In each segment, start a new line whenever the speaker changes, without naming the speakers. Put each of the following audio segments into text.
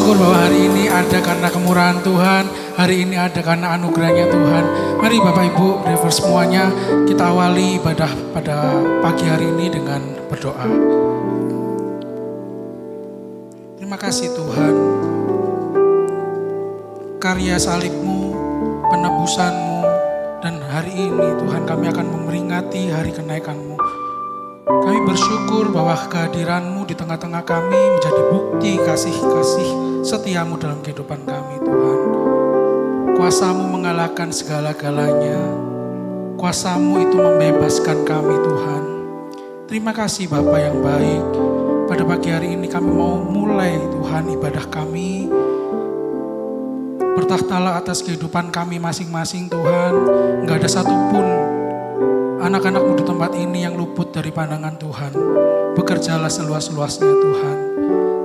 bersyukur bahwa hari ini ada karena kemurahan Tuhan, hari ini ada karena anugerahnya Tuhan. Mari Bapak Ibu, Rever semuanya, kita awali ibadah pada pagi hari ini dengan berdoa. Terima kasih Tuhan, karya salib-Mu, penebusan-Mu, dan hari ini Tuhan kami akan memperingati hari kenaikan-Mu. Kami bersyukur bahwa kehadiran-Mu di tengah-tengah kami menjadi bukti kasih-kasih setia-Mu dalam kehidupan kami Tuhan. Kuasa-Mu mengalahkan segala-galanya. Kuasa-Mu itu membebaskan kami Tuhan. Terima kasih Bapa yang baik. Pada pagi hari ini kami mau mulai Tuhan ibadah kami. Bertakhtalah atas kehidupan kami masing-masing Tuhan. Enggak ada satupun anak-anak-Mu di tempat ini yang luput dari pandangan Tuhan. Bekerjalah seluas-luasnya Tuhan.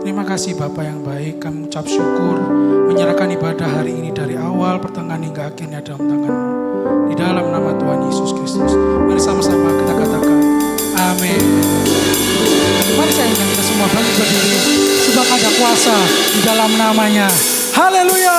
Terima kasih Bapa yang baik. Kami ucap syukur menyerahkan ibadah hari ini dari awal, pertengahan hingga akhirnya dalam tangan-Mu. Di dalam nama Tuhan Yesus Kristus. Mari sama-sama kita katakan amin. Mari saya undang kita semua bangkit berdiri. Sebab ada kuasa di dalam namanya. Haleluya.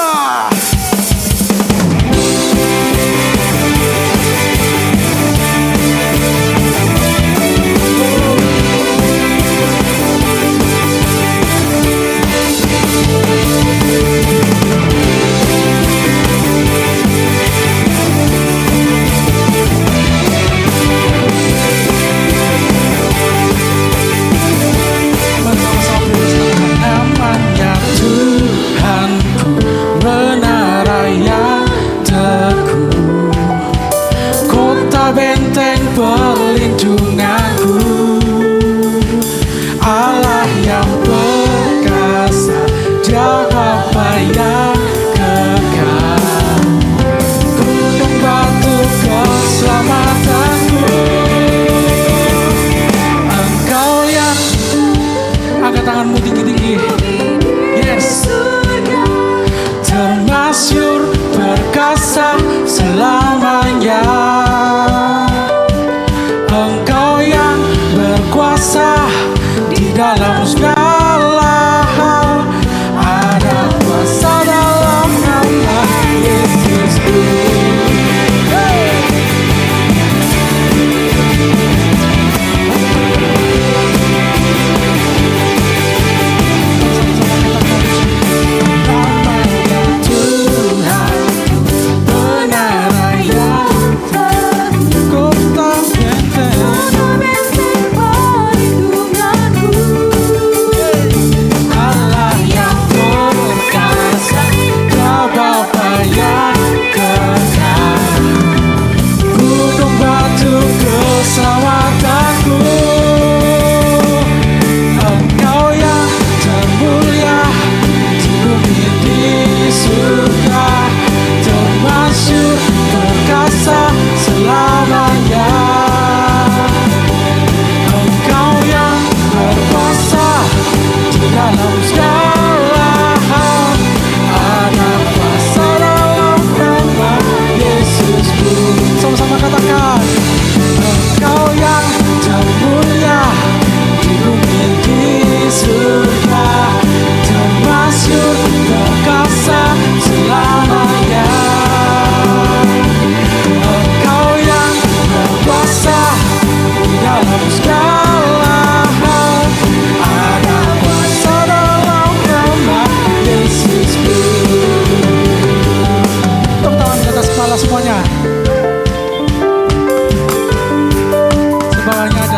Namanya Tuhanku, menara yang teguh, kota benteng perlindunganku, Allah yang perkasa, Dia Bapa yang kekal, gunung batu keselamatanku. Engkau yang, angkat tanganmu tinggi-tinggi. Yes. Termasyur perkasa selamanya. Engkau yang berkuasa di dalam segala hal. Ada kuasa dalam nama Yesus.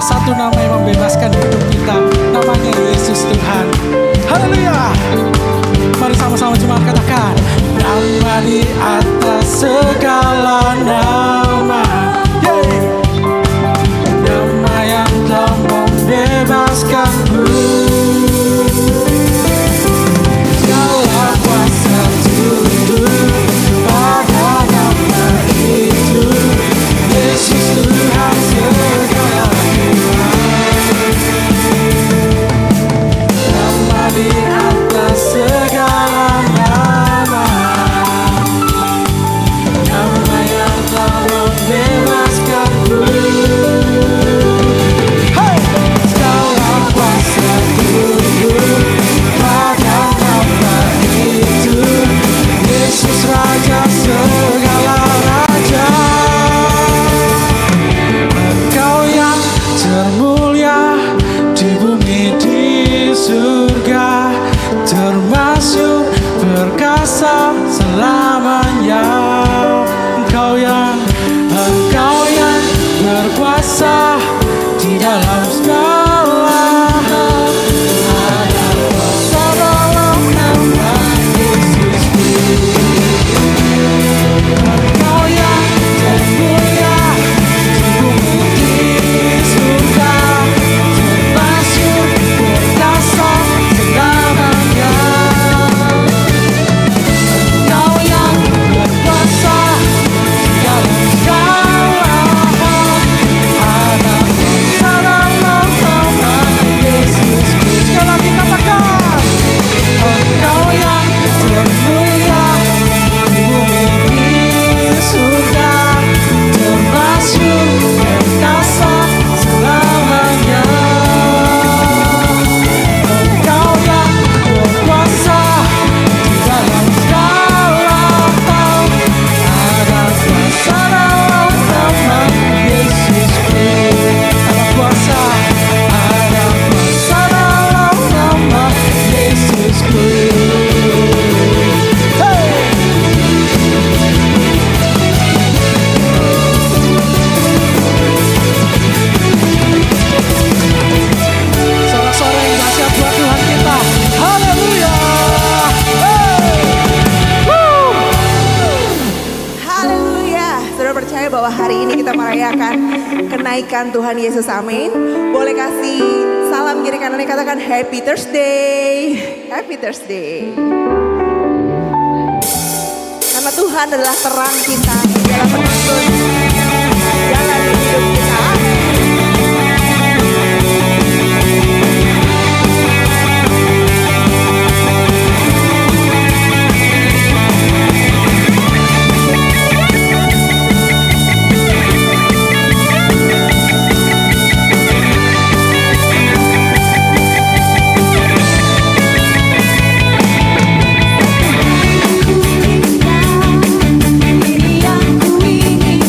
Satu nama yang membebaskan hidup kita, namanya Yesus Tuhan. Haleluya. Mari sama-sama cuma katakan, nama di atas segala nama. Nama yang telah membebaskanku. Segala kuasa tunduk pada nama itu. Yesus Tuhan segala. Di atas segala nama, nama yang telah Raja segala raja. Engkau yang termulia di bumi di surga, termasuk perkasa selamanya. Engkau yang berkuasa di dalam segala hal. Ada kuasa dalam nama Yesusku. Engkau yang termulia di bumi di surga, termasuk perkasa selamanya. Engkau yang berkuasa di dalam segala hal. Ada kuasa dalam nama Yesusku. Sekali lagi katakan, Engkau yang termulia di bumi di surga, termasuk perkasa selamanya. Engkau yang berkuasa di dalam segala hal. Ada kuasa dalam nama Yesusku. Ada kuasa dalam nama Yesusku. Hey! Sorak-sorak yang dahsyat buat Tuhan kita. Haleluya. Hey! Woo!
Haleluya. Saudara percaya bahwa hari ini kita merayakan kenaikan Tuhan Yesus, amin. Boleh kasih salam kiri kanannya, katakan Happy Thursday. Happy Thursday. Karena Tuhan adalah terang kita, dalam menuntun jalan hidup kita.
Diri yang ku ingin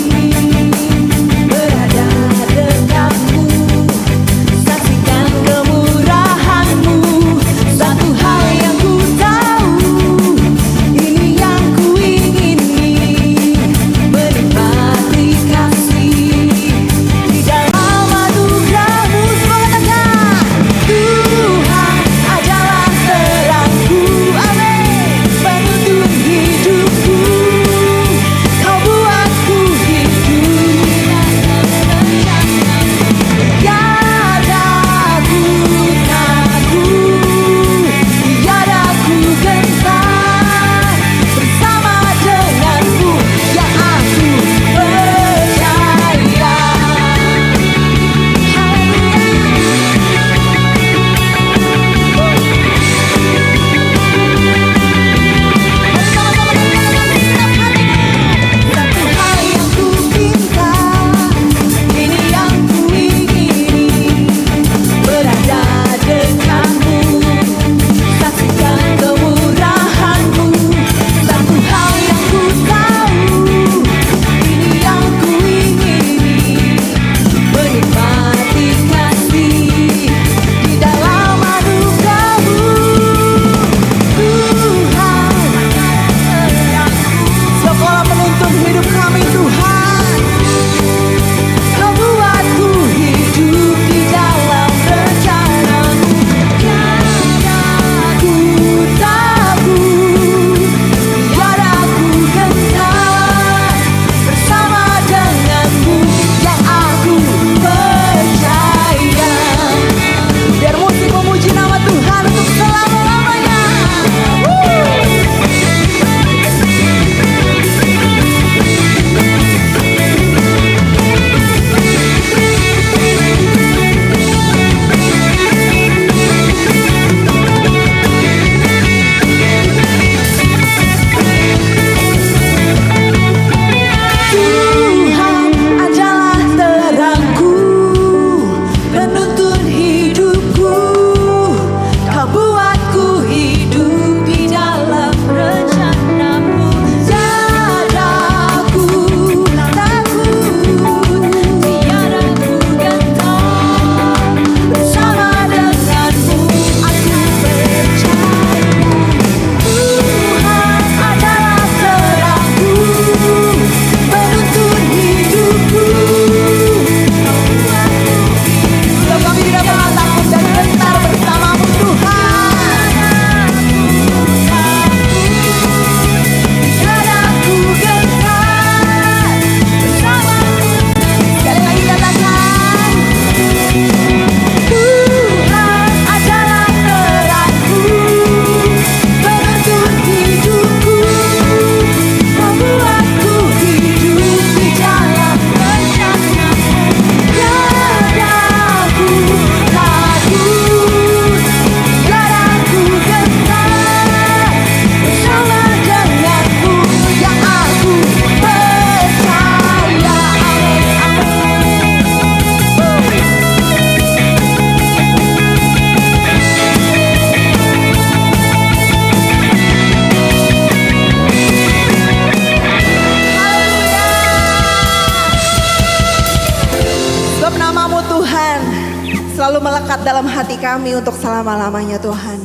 selalu melekat dalam hati kami untuk selama-lamanya Tuhan.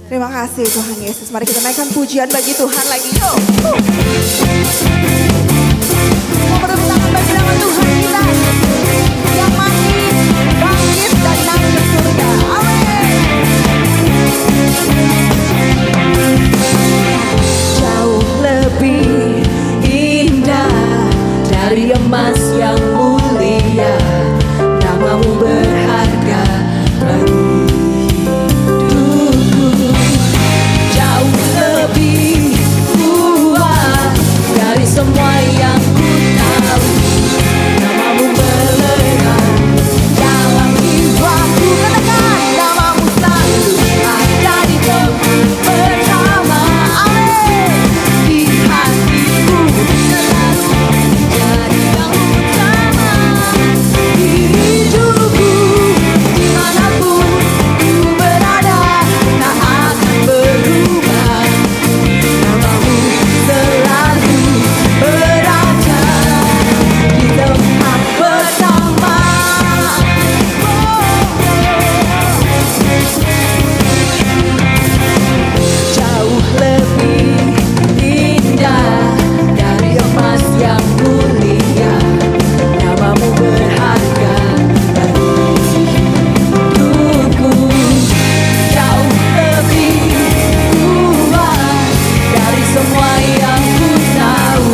Terima kasih Tuhan Yesus. Mari kita naikkan pujian bagi Tuhan lagi. Yuk. Mau berdiri tangan bagi nama Tuhan kita yang mati, bangkit dan naik ke surga. Amin.
Jauh lebih indah dari emas yang mulia, namamu berharga bagi hidupku. Jauh lebih kuat dari semua yang ku tahu, namamu melekat dalam jiwaku. Katakan namamu selalu ada di tempat pertama. Amin. Di hatiku selalu jadi yang utama. Di hidupku dimanapun ku berada, tak akan berubah. Namamu selalu berada di tempat pertama. Jauh lebih indah dari emas yang mulia, namamu berharga bagi hidupku. Jauh lebih kuat dari semua yang ku tahu,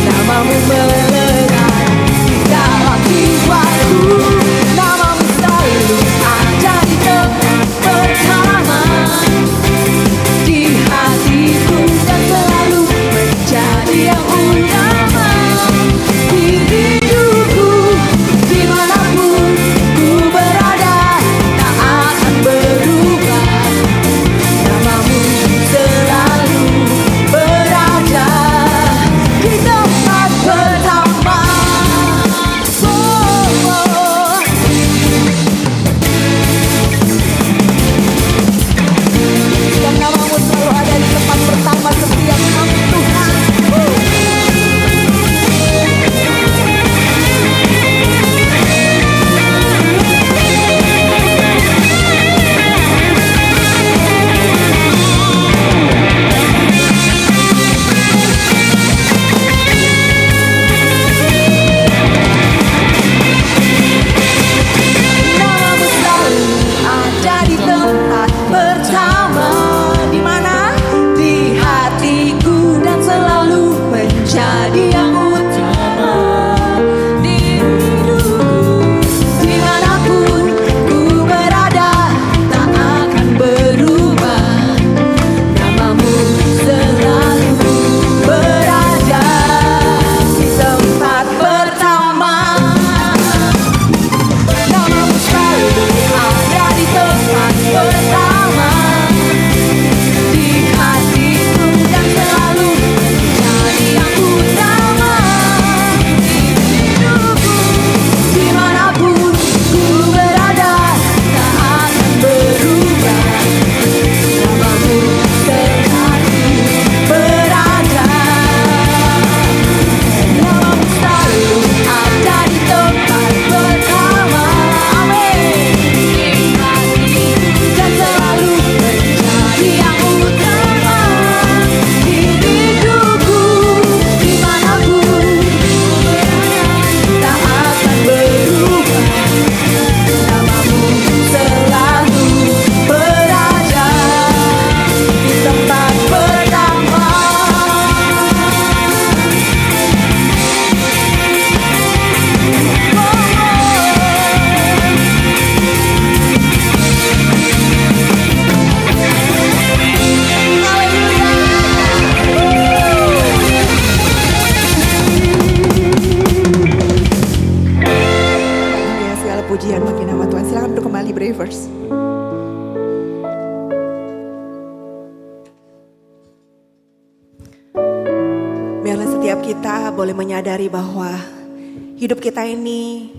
namamu melekat dalam jiwaku. Namamu selalu ada di tempat pertama. Di hatiku dan selalu menjadi yang utama. Di hidupku dimanapun ku berada, tak akan berubah. Namamu selalu berada di tempat pertama. Dan namamu selalu ada di tempat pertama setiap kami Tuhan. Namamu selalu ada di tempat pertama. Di mana? Di hatiku dan selalu menjadi yang utama. Di hidupku dimanapun ku berada, tak akan berubah. Namamu selalu berada di tempat pertama. Namamu selalu ada di tempat pertama. Di hatiku dan selalu menjadi yang utama. Di hidupku dimanapun ku berada, tak akan berubah. Namamu selalu berada. Namamu selalu ada di tempat pertama. Amin. Di hatiku dan selalu menjadi yang utama. Di hidupku dimanapun ku berada, tak akan berubah. Namamu selalu berada di tempat pertama.
Ya, segala pujian bagi nama Tuhan. Silakan duduk kembali Bravers. Biarlah setiap kita boleh menyadari bahwa hidup kita ini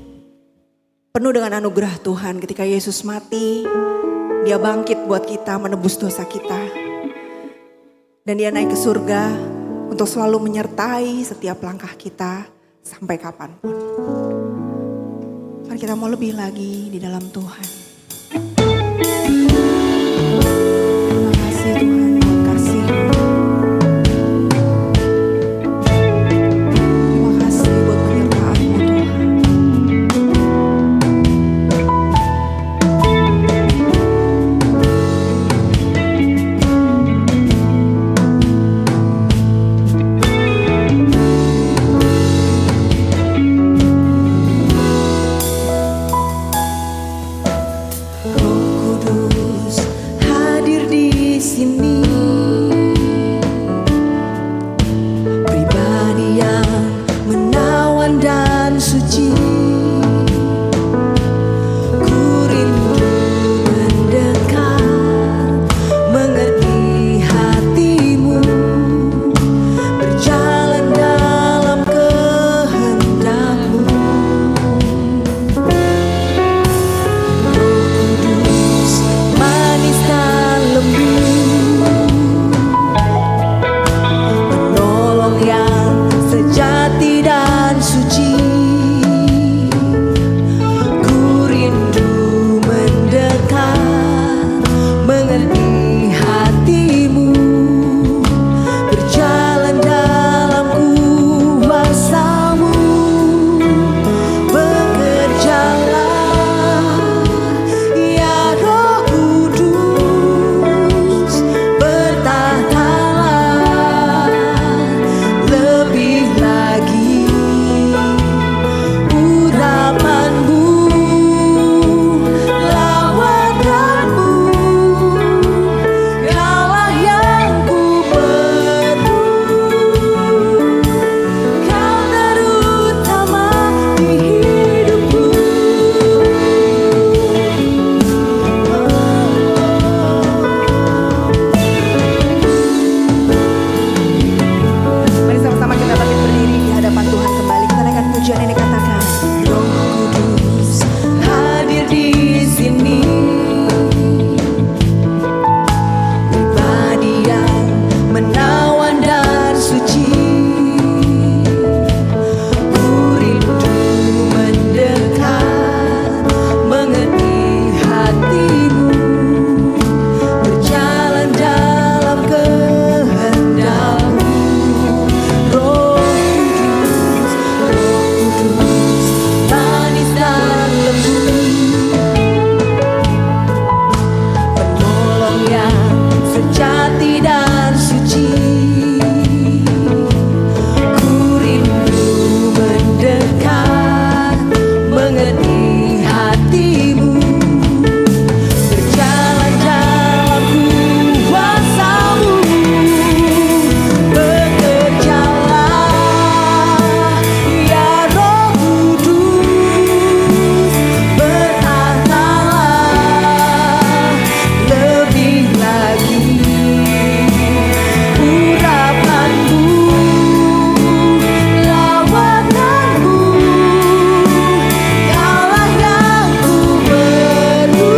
penuh dengan anugerah Tuhan. Ketika Yesus mati, Dia bangkit buat kita, menebus dosa kita. Dan Dia naik ke surga untuk selalu menyertai setiap langkah kita sampai kapanpun. Mari Karena kita mau lebih lagi di dalam Tuhan. Terima kasih Tuhan, buat kasih-Mu. Terima kasih buat penyertaan-Mu Tuhan. Roh Kudus hadir di sini, pribadi yang menawan dan suci. Ku rindu mendekat, mengerti hati-Mu, berjalan dalam kehendak-Mu. Kudus, manis dan lembut, penolong yang sejati dan suci. Ku rindu mendekat, mengerti hati-Mu, berjalan dalam kuasa-Mu. Bekerjalah ya Roh Kudus, bertahtalah lebih lagi. Urapan-Mu, lawatanmu, Kaulah yang ku perlu. Kau terutama di hidupku. Mari sama-sama kita bangkit berdiri di hadapan Tuhan kembali. Kita naikkan pujian ini, katakan, Roh Kudus hadir di sini, pribadi yang menawan dan suci. Ku rindu mendekat, mengerti hati-Mu, berjalan dalam kehendak-Mu. Roh Kudus, manis dan lembut, penolong yang sejati dan suci. Ku rindu mendekat, mengerti hati-Mu, berjalan dalam kuasa-Mu. Bekerjalah ya Roh Kudus, bertahtalah lebih lagi. Urapan-Mu, lawatanmu, Kaulah yang ku perlu.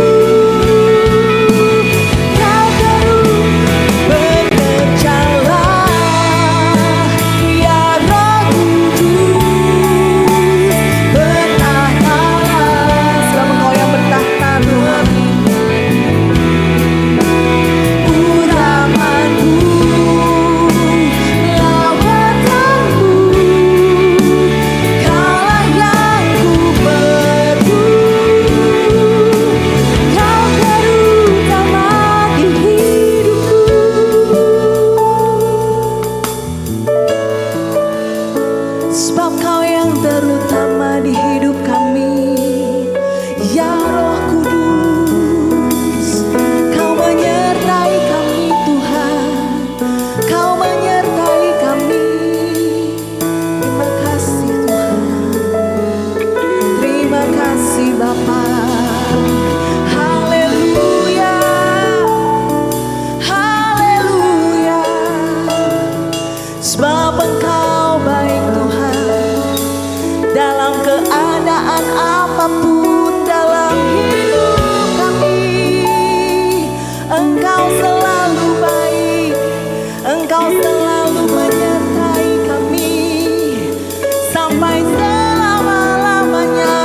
Kau terus bekerjalah ya Roh Kudus, bertahtalah. Sebab Engkau yang bertahta Tuhan. Urapan-Mu, lawatanmu, Kaulah yang ku perlu. Kau terutama di hidupku. Sebab Kau yang terutama di hidup kami, ya Roh Kudus. Kau menyertai kami Tuhan, Kau menyertai kami. Terima kasih Tuhan, terima kasih Bapa. Haleluya, haleluya. Sebab Engkau baik Tuhan, dalam keadaan apapun dalam hidup kami. Engkau selalu baik, Engkau selalu menyertai kami sampai selama-lamanya.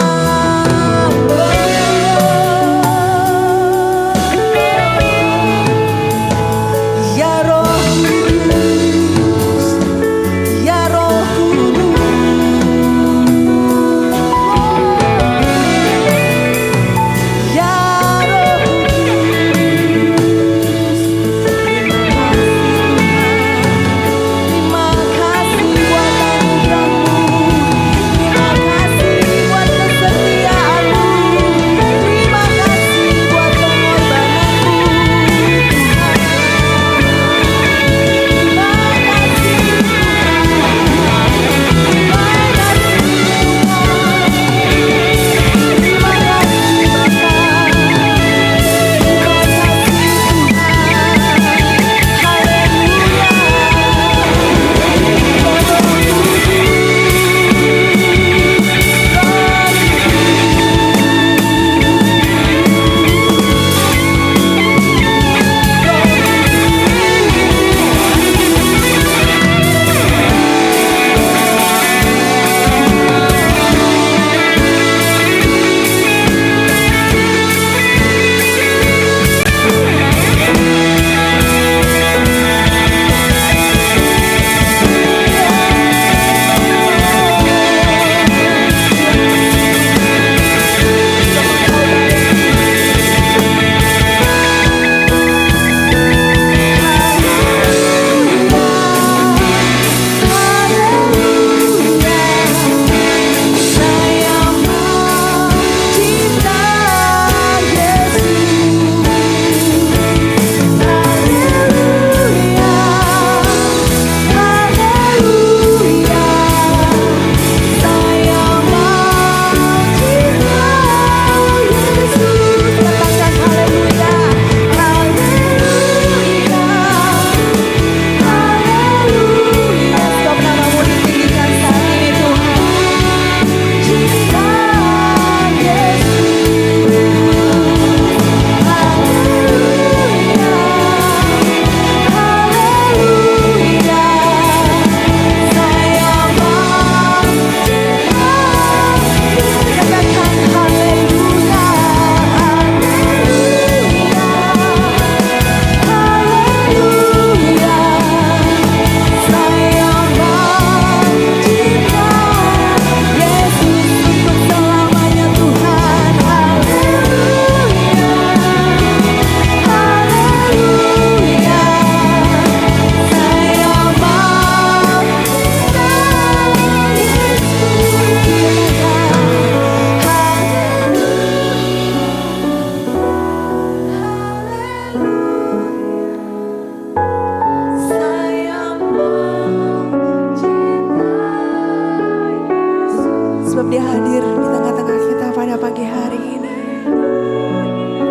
sebab dia hadir di tengah-tengah kita pada pagi hari ini.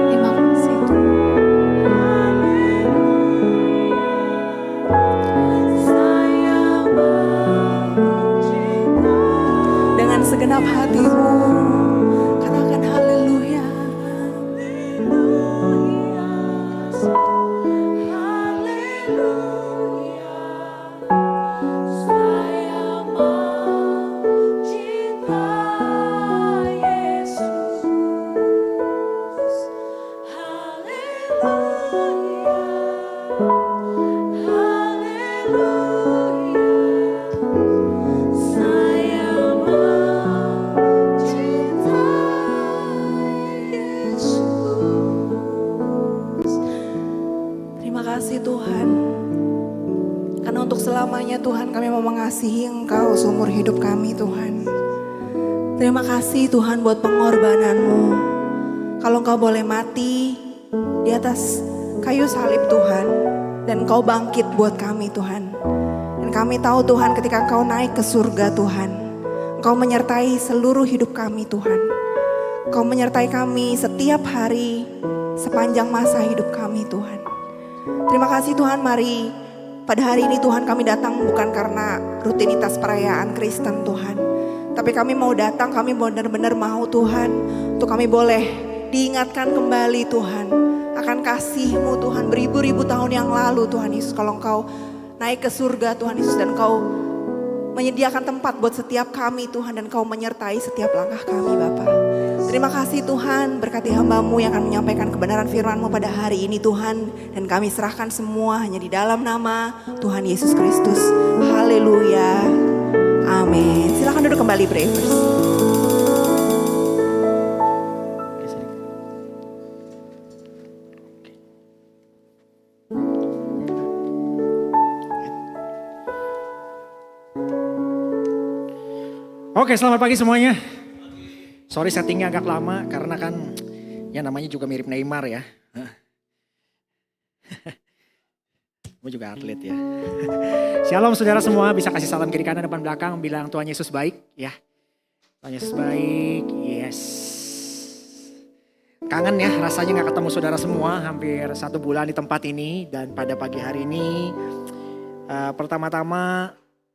Terima kasih Tuhan.
Dengan segenap hatimu, katakan haleluya. Terima kasih Tuhan. Karena untuk selamanya Tuhan kami mau mengasihi Engkau seumur hidup kami Tuhan. Terima kasih Tuhan buat pengorbananmu. Kalau Engkau boleh mati di atas kayu salib Tuhan. Dan Engkau bangkit buat kami Tuhan. Dan kami tahu Tuhan ketika Engkau naik ke surga Tuhan. Engkau menyertai seluruh hidup kami Tuhan. Engkau menyertai kami setiap hari sepanjang masa hidup kami Tuhan. Terima kasih Tuhan, mari pada hari ini Tuhan kami datang bukan karena rutinitas perayaan Kristen Tuhan. Tapi kami mau datang, kami benar-benar mau Tuhan untuk kami boleh diingatkan kembali Tuhan akan kasih-Mu Tuhan beribu-ribu tahun yang lalu Tuhan Yesus. Kalau Engkau naik ke surga Tuhan Yesus dan Engkau menyediakan tempat buat setiap kami Tuhan dan Engkau menyertai setiap langkah kami Bapa. Terima kasih Tuhan, berkati hamba-Mu yang akan menyampaikan kebenaran firman-Mu pada hari ini Tuhan. Dan kami serahkan semua hanya di dalam nama Tuhan Yesus Kristus. Haleluya. Amin. Silakan duduk kembali believers.
Oke, selamat pagi semuanya. Sorry settingnya agak lama karena kan ya namanya juga mirip Neymar ya. Gue juga atlet ya. Shalom saudara semua, bisa kasih salam kiri kanan depan belakang, bilang Tuhan Yesus baik ya. Tuhan Yesus baik, yes. Kangen ya rasanya gak ketemu saudara semua hampir 1 bulan di tempat ini. Dan pada pagi hari ini pertama-tama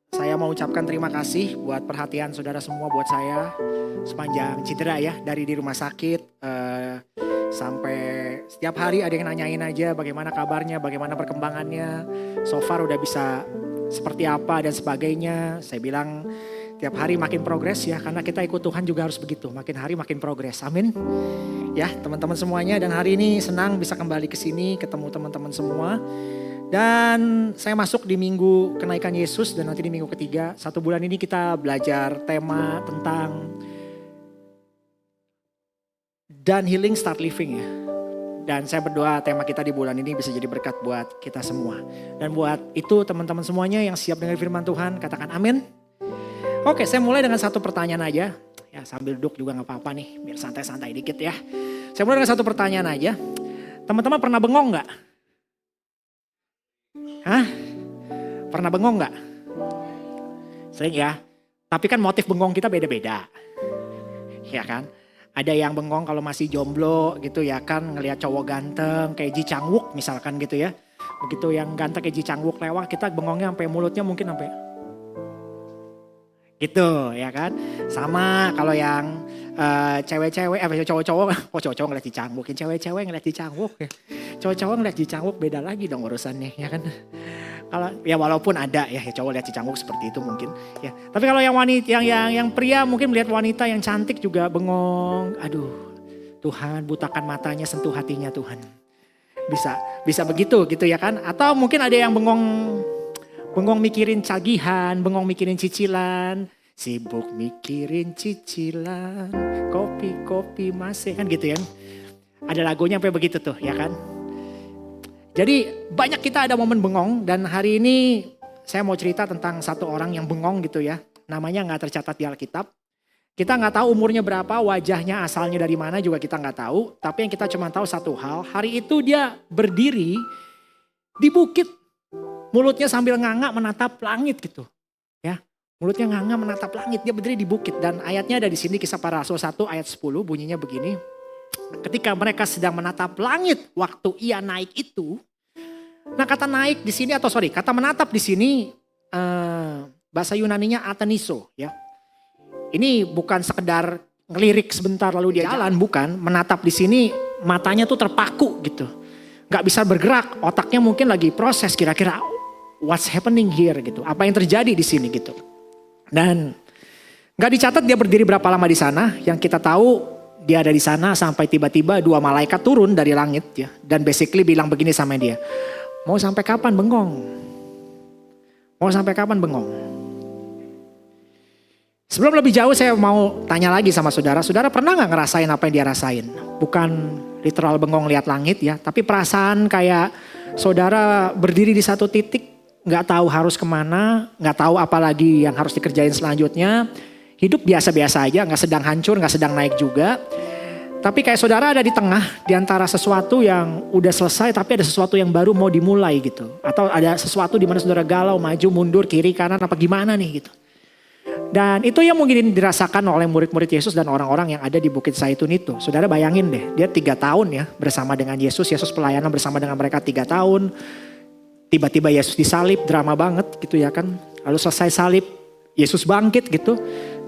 saya mau ucapkan terima kasih buat perhatian saudara semua buat saya sepanjang cedera ya, dari di rumah sakit sampai setiap hari ada yang nanyain aja bagaimana kabarnya, bagaimana perkembangannya, so far udah bisa seperti apa dan sebagainya. Saya bilang tiap hari makin progres ya, karena kita ikut Tuhan juga harus begitu, makin hari makin progres, amin. Ya teman-teman semuanya, dan hari ini senang bisa kembali ke sini ketemu teman-teman semua. Dan saya masuk di minggu kenaikan Yesus dan nanti di minggu ketiga. 1 bulan ini kita belajar tema tentang done healing start living ya. Dan saya berdoa tema kita di bulan ini bisa jadi berkat buat kita semua. Dan buat itu teman-teman semuanya yang siap dengar firman Tuhan katakan amin. Oke, saya mulai dengan satu pertanyaan aja. Ya sambil duduk juga gak apa-apa nih, biar santai-santai dikit ya. Saya mulai dengan satu pertanyaan aja. Teman-teman pernah bengong gak? Hah? Pernah bengong gak? Sering ya. Tapi kan motif bengong kita beda-beda. Ya kan? Ada yang bengong kalau masih jomblo gitu ya kan. Ngelihat cowok ganteng kayak Ji Chang-wook misalkan gitu ya. Begitu yang ganteng kayak Ji Chang-wook lewat, kita bengongnya sampai mulutnya mungkin sampai gitu ya kan. Sama kalau yang cewek-cewek, cowok-cowok, cowok-cowok ngeliat Ji Chang-wook, cewek-cewek ngeliat Ji Chang-wook ya. Cowok-cowok ngeliat Ji Chang-wook beda lagi dong urusannya ya kan. Kalau ya walaupun ada ya cowok lihat Ji Chang-wook seperti itu mungkin ya. Tapi kalau yang wanita yang pria mungkin melihat wanita yang cantik juga bengong. Aduh, Tuhan butakan matanya, sentuh hatinya Tuhan. Bisa begitu gitu ya kan. Atau mungkin ada yang bengong mikirin tagihan, bengong mikirin cicilan. Sibuk mikirin cicilan, kopi masih kan gitu ya. Ada lagunya sampai begitu tuh ya kan. Jadi banyak kita ada momen bengong dan hari ini saya mau cerita tentang satu orang yang bengong gitu ya. Namanya gak tercatat di Alkitab. Kita gak tahu umurnya berapa, wajahnya asalnya dari mana juga kita gak tahu. Tapi yang kita cuma tahu satu hal, hari itu dia berdiri di bukit. Mulutnya sambil nganga menatap langit gitu. Ya, Mulutnya nganga menatap langit, dia berdiri di bukit. Dan ayatnya ada di sini, Kisah Para Rasul 1 ayat 10 bunyinya begini. Ketika mereka sedang menatap langit waktu ia naik itu. Nah kata naik di sini kata menatap di sini bahasa Yunaninya ateniso ya. Ini bukan sekedar ngelirik sebentar lalu dia jalan, bukan. Menatap di sini matanya tuh terpaku gitu. Gak bisa bergerak, otaknya mungkin lagi proses kira-kira what's happening here gitu. Apa yang terjadi di sini gitu. Dan gak dicatat dia berdiri berapa lama di sana. Yang kita tahu dia ada di sana sampai tiba-tiba 2 malaikat turun dari langit ya. Dan basically bilang begini sama dia. Mau sampai kapan bengong? Mau sampai kapan bengong? Sebelum lebih jauh saya mau tanya lagi sama saudara. Saudara pernah gak ngerasain apa yang dia rasain? Bukan literal bengong lihat langit ya. Tapi perasaan kayak saudara berdiri di satu titik. Gak tahu harus kemana, gak tahu apa lagi yang harus dikerjain selanjutnya. Hidup biasa-biasa aja, gak sedang hancur, gak sedang naik juga. Tapi kayak saudara ada di tengah, di antara sesuatu yang udah selesai tapi ada sesuatu yang baru mau dimulai gitu. Atau ada sesuatu di mana saudara galau, maju, mundur, kiri, kanan, apa gimana nih gitu. Dan itu yang mungkin dirasakan oleh murid-murid Yesus dan orang-orang yang ada di Bukit Zaitun itu. Saudara bayangin deh, dia 3 tahun ya bersama dengan Yesus pelayanan bersama dengan mereka 3 tahun. Tiba-tiba Yesus disalib, drama banget gitu ya kan. Lalu selesai salib, Yesus bangkit gitu.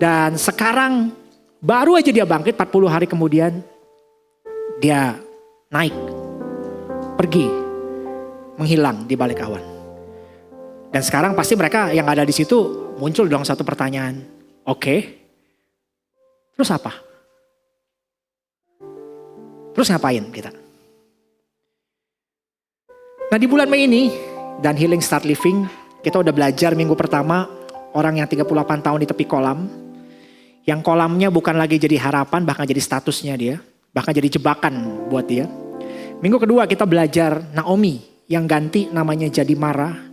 Dan sekarang baru aja dia bangkit 40 hari kemudian. Dia naik, pergi, menghilang di balik awan. Dan sekarang pasti mereka yang ada di situ muncul dong satu pertanyaan. Oke, terus apa? Terus ngapain kita? Nah di bulan Mei ini dan Healing Start Living, kita udah belajar minggu pertama orang yang 38 tahun di tepi kolam. Yang kolamnya bukan lagi jadi harapan, bahkan jadi statusnya dia. Bahkan jadi jebakan buat dia. Minggu kedua kita belajar Naomi yang ganti namanya jadi Mara.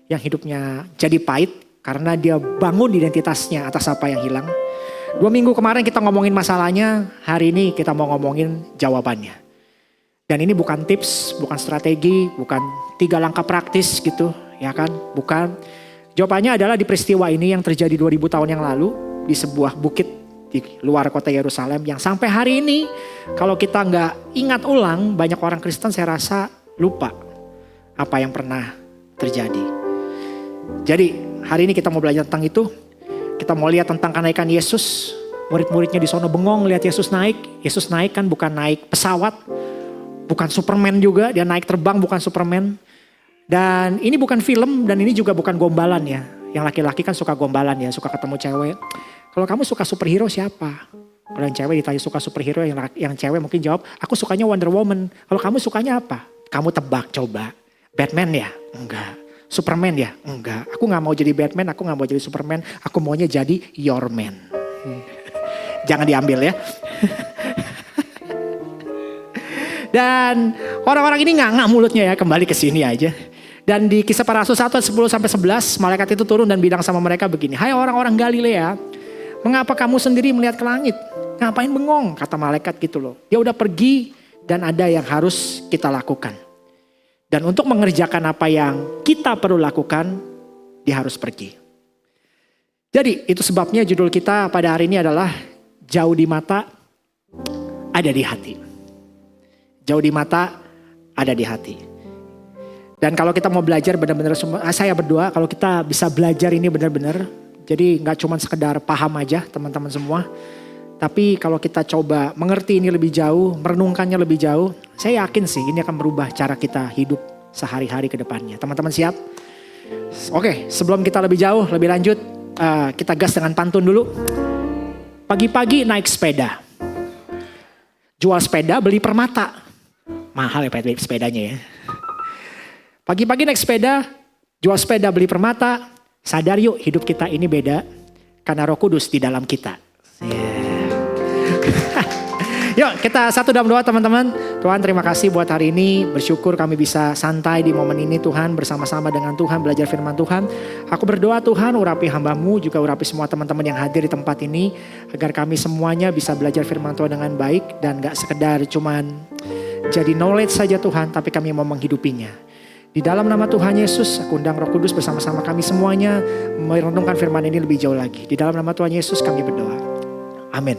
Yang hidupnya jadi pahit karena dia bangun identitasnya atas apa yang hilang. 2 minggu kemarin kita ngomongin masalahnya, hari ini kita mau ngomongin jawabannya. Dan ini bukan tips, bukan strategi, bukan 3 langkah praktis gitu, ya kan? Bukan. Jawabannya adalah di peristiwa ini yang terjadi 2000 tahun yang lalu di sebuah bukit di luar kota Yerusalem yang sampai hari ini kalau kita nggak ingat ulang, banyak orang Kristen saya rasa lupa apa yang pernah terjadi. Jadi hari ini kita mau belajar tentang itu. Kita mau lihat tentang kenaikan Yesus. Murid-muridnya di sono bengong lihat Yesus naik. Yesus naik kan bukan naik pesawat. Bukan Superman juga, dia naik terbang bukan Superman. Dan ini bukan film dan ini juga bukan gombalan ya. Yang laki-laki kan suka gombalan ya, suka ketemu cewek. Kalau kamu suka superhero siapa? Kalau yang cewek ditanya suka superhero, yang cewek mungkin jawab, aku sukanya Wonder Woman. Kalau kamu sukanya apa? Kamu tebak coba. Batman ya? Enggak. Superman ya? Enggak. Aku gak mau jadi Batman, aku gak mau jadi Superman. Aku maunya jadi Your Man. Jangan diambil ya. Dan orang-orang ini nganga mulutnya ya, kembali ke sini aja. Dan di Kisah Para Rasul 1 ayat 10-11, malaikat itu turun dan bilang sama mereka begini. Hai orang-orang Galilea, mengapa kamu sendiri melihat ke langit? Ngapain bengong? Kata malaikat gitu loh. Dia udah pergi dan ada yang harus kita lakukan. Dan untuk mengerjakan apa yang kita perlu lakukan, dia harus pergi. Jadi itu sebabnya judul kita pada hari ini adalah jauh di mata, ada di hati. Jauh di mata, ada di hati. Dan kalau kita mau belajar benar-benar, saya berdoa kalau kita bisa belajar ini benar-benar. Jadi gak cuma sekedar paham aja teman-teman semua. Tapi kalau kita coba mengerti ini lebih jauh, merenungkannya lebih jauh, saya yakin sih ini akan merubah cara kita hidup sehari-hari ke depannya. Teman-teman siap? Oke, sebelum kita lebih jauh, lebih lanjut, kita gas dengan pantun dulu. Pagi-pagi naik sepeda. Jual sepeda, beli permata. Mahal ya sepedanya ya. Pagi-pagi naik sepeda, jual sepeda, beli permata. Sadar yuk hidup kita ini beda. Karena Roh Kudus di dalam kita. Yuk kita satu dalam doa teman-teman. Tuhan terima kasih buat hari ini. Bersyukur kami bisa santai di momen ini Tuhan. Bersama-sama dengan Tuhan belajar firman Tuhan. Aku berdoa Tuhan urapi hamba-Mu. Juga urapi semua teman-teman yang hadir di tempat ini. Agar kami semuanya bisa belajar firman Tuhan dengan baik. Dan gak sekedar cuman jadi knowledge saja Tuhan. Tapi kami mau menghidupinya. Di dalam nama Tuhan Yesus, aku undang Roh Kudus bersama-sama kami semuanya merenungkan firman ini lebih jauh lagi. Di dalam nama Tuhan Yesus kami berdoa. Amin.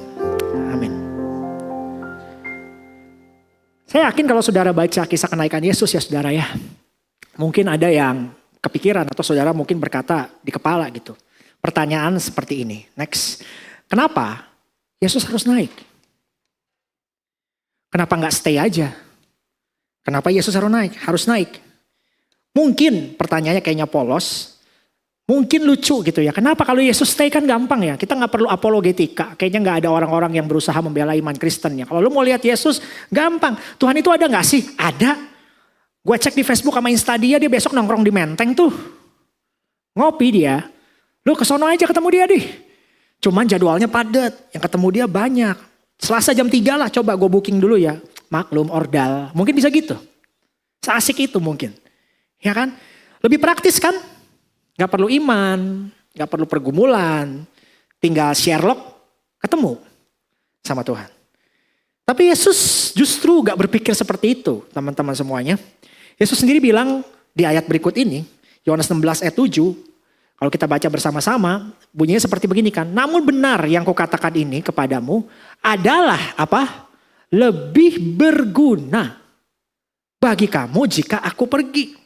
Amin. Saya yakin kalau saudara baca kisah kenaikan Yesus ya saudara ya. Mungkin ada yang kepikiran atau saudara mungkin berkata di kepala gitu. Pertanyaan seperti ini. Next. Kenapa Yesus harus naik? Kenapa nggak stay aja? Kenapa Yesus harus naik? Harus naik. Mungkin pertanyaannya kayaknya polos. Mungkin lucu gitu ya. Kenapa kalau Yesus stay kan gampang ya. Kita nggak perlu apologetika. Kayaknya nggak ada orang-orang yang berusaha membela iman Kristennya. Kalau lu mau lihat Yesus gampang. Tuhan itu ada nggak sih? Ada. Gue cek di Facebook sama Insta dia besok nongkrong di Menteng tuh. Ngopi dia. Lu kesono aja ketemu dia deh. Cuman jadwalnya padat. Yang ketemu dia banyak. Selasa jam 3 lah coba gue booking dulu ya. Maklum ordal. Mungkin bisa gitu. Seasik itu mungkin. Ya kan? Lebih praktis kan? Gak perlu iman. Gak perlu pergumulan. Tinggal Sherlock ketemu sama Tuhan. Tapi Yesus justru gak berpikir seperti itu teman-teman semuanya. Yesus sendiri bilang di ayat berikut ini. Yohanes 16 ayat 7. Kalau kita baca bersama-sama, bunyinya seperti begini kan. Namun benar yang kukatakan ini kepadamu adalah apa? Lebih berguna bagi kamu jika aku pergi.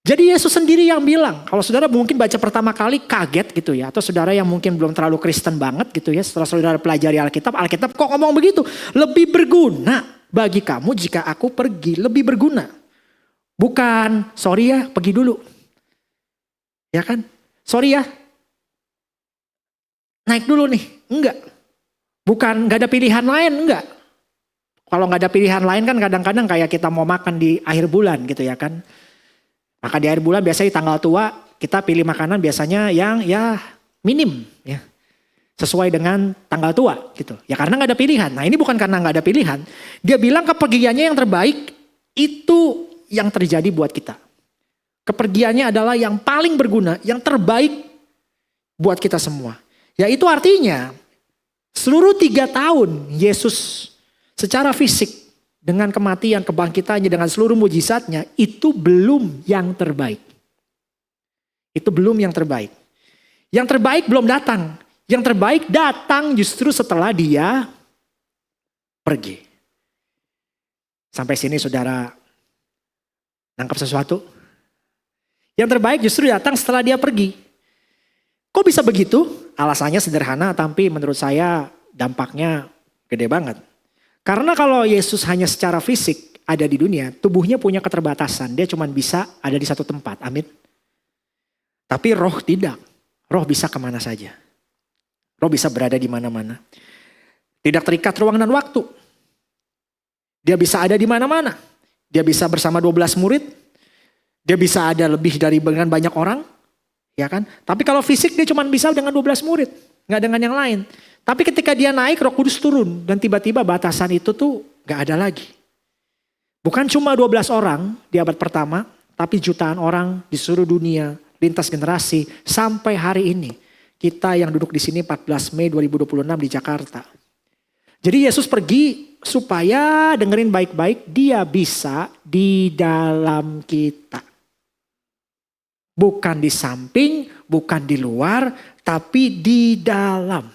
Jadi Yesus sendiri yang bilang, kalau saudara mungkin baca pertama kali kaget gitu ya. Atau saudara yang mungkin belum terlalu Kristen banget gitu ya. Setelah saudara pelajari Alkitab kok ngomong begitu? Lebih berguna bagi kamu jika aku pergi. Lebih berguna. Bukan, sorry ya pergi dulu. Ya kan? Sorry ya. Naik dulu nih. Enggak. Bukan gak ada pilihan lain. Enggak. Kalau gak ada pilihan lain kan kadang-kadang kayak kita mau makan di akhir bulan gitu ya kan. Maka di akhir bulan biasanya di tanggal tua kita pilih makanan biasanya yang ya minim. Ya. Sesuai dengan tanggal tua gitu. Ya karena gak ada pilihan. Nah ini bukan karena gak ada pilihan. Dia bilang kepergiannya yang terbaik itu yang terjadi buat kita. Kepergiannya adalah yang paling berguna, yang terbaik buat kita semua. Yaitu artinya seluruh 3 tahun Yesus secara fisik dengan kematian, kebangkitannya, dengan seluruh mujizatnya itu belum yang terbaik. Itu belum yang terbaik. Yang terbaik belum datang. Yang terbaik datang justru setelah dia pergi. Sampai sini saudara nangkap sesuatu? Yang terbaik justru datang setelah dia pergi. Kok bisa begitu? Alasannya sederhana tapi menurut saya dampaknya gede banget. Karena kalau Yesus hanya secara fisik ada di dunia, tubuhnya punya keterbatasan. Dia cuma bisa ada di satu tempat. Amin. Tapi roh tidak. Roh bisa kemana saja. Roh bisa berada di mana-mana. Tidak terikat ruang dan waktu. Dia bisa ada di mana-mana. Dia bisa bersama 12 murid. Dia bisa ada lebih dengan banyak orang, ya kan? Tapi kalau fisik dia cuma bisa dengan 12 murid, nggak dengan yang lain. Tapi ketika dia naik, Roh Kudus turun dan tiba-tiba batasan itu tuh nggak ada lagi. Bukan cuma 12 orang di abad pertama, tapi jutaan orang di seluruh dunia, lintas generasi sampai hari ini. Kita yang duduk di sini 14 Mei 2026 di Jakarta. Jadi Yesus pergi supaya dengerin baik-baik, dia bisa di dalam kita. Bukan di samping, bukan di luar, tapi di dalam.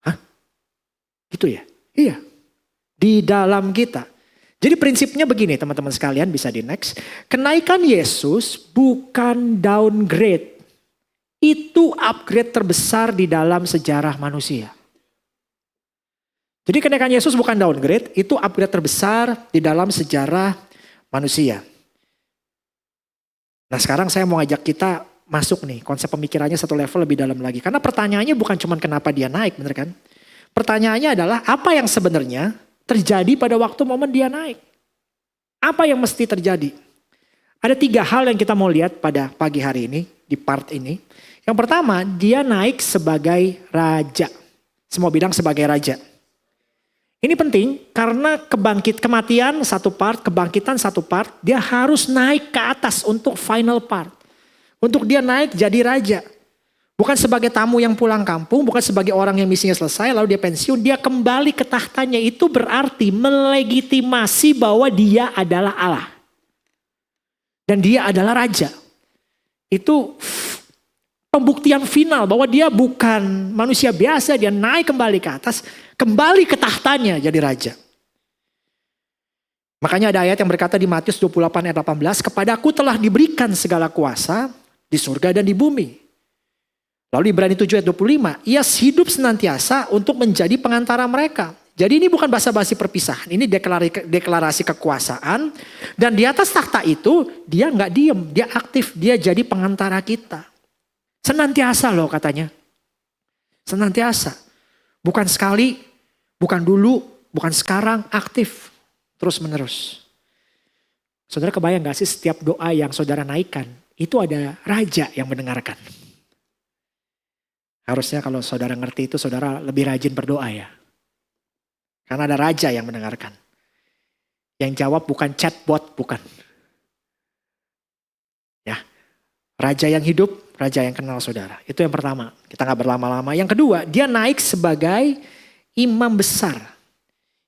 Hah? Gitu ya? Iya. Di dalam kita. Jadi prinsipnya begini teman-teman sekalian, bisa di next. Kenaikan Yesus bukan downgrade. Itu upgrade terbesar di dalam sejarah manusia. Jadi kenaikan Yesus bukan downgrade, itu upgrade terbesar di dalam sejarah manusia. Nah sekarang saya mau ngajak kita masuk nih, konsep pemikirannya satu level lebih dalam lagi. Karena pertanyaannya bukan cuma kenapa dia naik, bener kan? Pertanyaannya adalah apa yang sebenarnya terjadi pada waktu momen dia naik? Apa yang mesti terjadi? Ada 3 hal yang kita mau lihat pada pagi hari ini, di part ini. Yang pertama, dia naik sebagai raja. Semua bilang sebagai raja. Ini penting karena kematian satu part, kebangkitan satu part, dia harus naik ke atas untuk final part. Untuk dia naik jadi raja. Bukan sebagai tamu yang pulang kampung, bukan sebagai orang yang misinya selesai lalu dia pensiun. Dia kembali ke tahtanya, itu berarti melegitimasi bahwa dia adalah Allah. Dan dia adalah raja. Itu pembuktian final bahwa dia bukan manusia biasa, dia naik kembali ke atas, kembali ke tahtanya jadi raja. Makanya ada ayat yang berkata di Matius 28 ayat 18, "Kepadaku telah diberikan segala kuasa di surga dan di bumi." Lalu Ibrani 7 ayat 25, ia hidup senantiasa untuk menjadi pengantara mereka. Jadi ini bukan basa-basi perpisahan, ini deklarasi kekuasaan. Dan di atas takhta itu dia nggak diem, dia aktif, dia jadi pengantara kita. Senantiasa loh katanya. Senantiasa. Bukan sekali, bukan dulu, bukan sekarang, aktif. Terus menerus. Saudara kebayang gak sih setiap doa yang saudara naikkan, itu ada raja yang mendengarkan. Harusnya kalau saudara ngerti itu saudara lebih rajin berdoa ya. Karena ada raja yang mendengarkan. Yang jawab bukan chatbot, bukan. Ya, raja yang hidup, raja yang kenal saudara. Itu yang pertama, kita gak berlama-lama. Yang kedua, dia naik sebagai imam besar.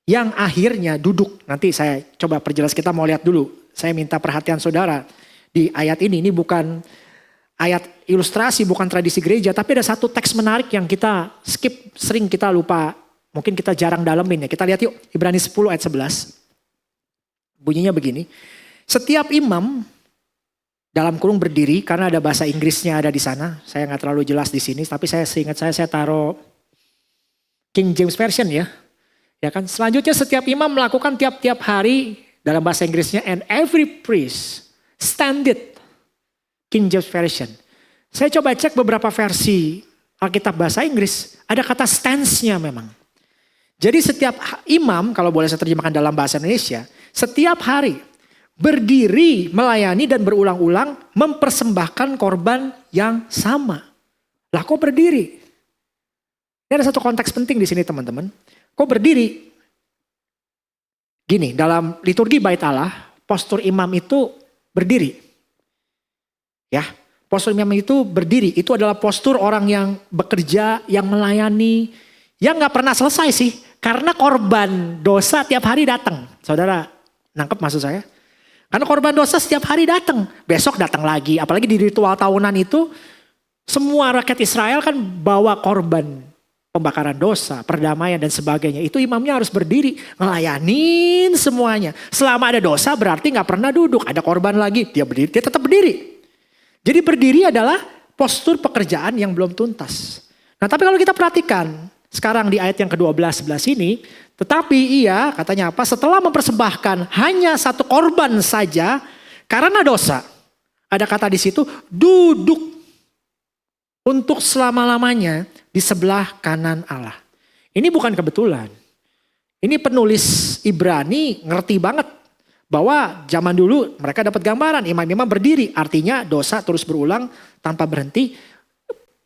Yang akhirnya duduk, nanti saya coba perjelas, kita mau lihat dulu. Saya minta perhatian saudara di ayat ini bukan ayat ilustrasi, bukan tradisi gereja, tapi ada satu teks menarik yang kita skip, sering kita lupa, mungkin kita jarang dalemin ya. Kita lihat yuk, Ibrani 10 ayat 11. Bunyinya begini, setiap imam dalam kurung berdiri, karena ada bahasa Inggrisnya ada di sana, saya nggak terlalu jelas di sini, tapi seingat saya taruh King James Version ya. Ya kan, selanjutnya setiap imam melakukan tiap-tiap hari dalam bahasa Inggrisnya, and every priest standeth. King James Version. Saya coba cek beberapa versi Alkitab bahasa Inggris, ada kata stance-nya memang. Jadi setiap imam, kalau boleh saya terjemahkan dalam bahasa Indonesia, setiap hari berdiri, melayani dan berulang-ulang mempersembahkan korban yang sama. Lah kok berdiri? Ini ada satu konteks penting di sini teman-teman. Kok berdiri? Gini, dalam liturgi Bait Allah, postur imam itu berdiri. Ya, postur imam itu berdiri. Itu adalah postur orang yang bekerja, yang melayani, yang gak pernah selesai sih. Karena korban dosa tiap hari datang. Saudara nangkep maksud saya? Karena korban dosa setiap hari datang. Besok datang lagi. Apalagi di ritual tahunan itu, semua rakyat Israel kan bawa korban pembakaran dosa, perdamaian dan sebagainya. Itu imamnya harus berdiri, ngelayanin semuanya. Selama ada dosa berarti gak pernah duduk. Ada korban lagi, dia berdiri, dia tetap berdiri. Jadi berdiri adalah postur pekerjaan yang belum tuntas. Nah tapi kalau kita perhatikan sekarang di ayat yang ke-12 sebelah sini. Tetapi ia katanya apa? Setelah mempersembahkan hanya satu korban saja karena dosa. Ada kata di situ duduk untuk selama-lamanya di sebelah kanan Allah. Ini bukan kebetulan. Ini penulis Ibrani ngerti banget. Bahwa zaman dulu mereka dapat gambaran imam-imam berdiri. Artinya dosa terus berulang tanpa berhenti.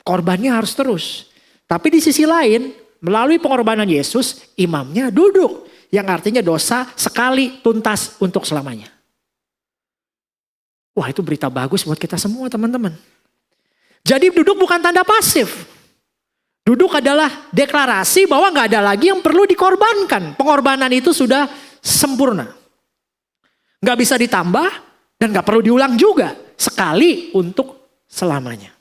Korbannya harus terus. Tapi di sisi lain melalui pengorbanan Yesus imamnya duduk. Yang artinya dosa sekali tuntas untuk selamanya. Wah itu berita bagus buat kita semua teman-teman. Jadi duduk bukan tanda pasif. Duduk adalah deklarasi bahwa gak ada lagi yang perlu dikorbankan. Pengorbanan itu sudah sempurna. Gak bisa ditambah dan gak perlu diulang juga. Sekali untuk selamanya.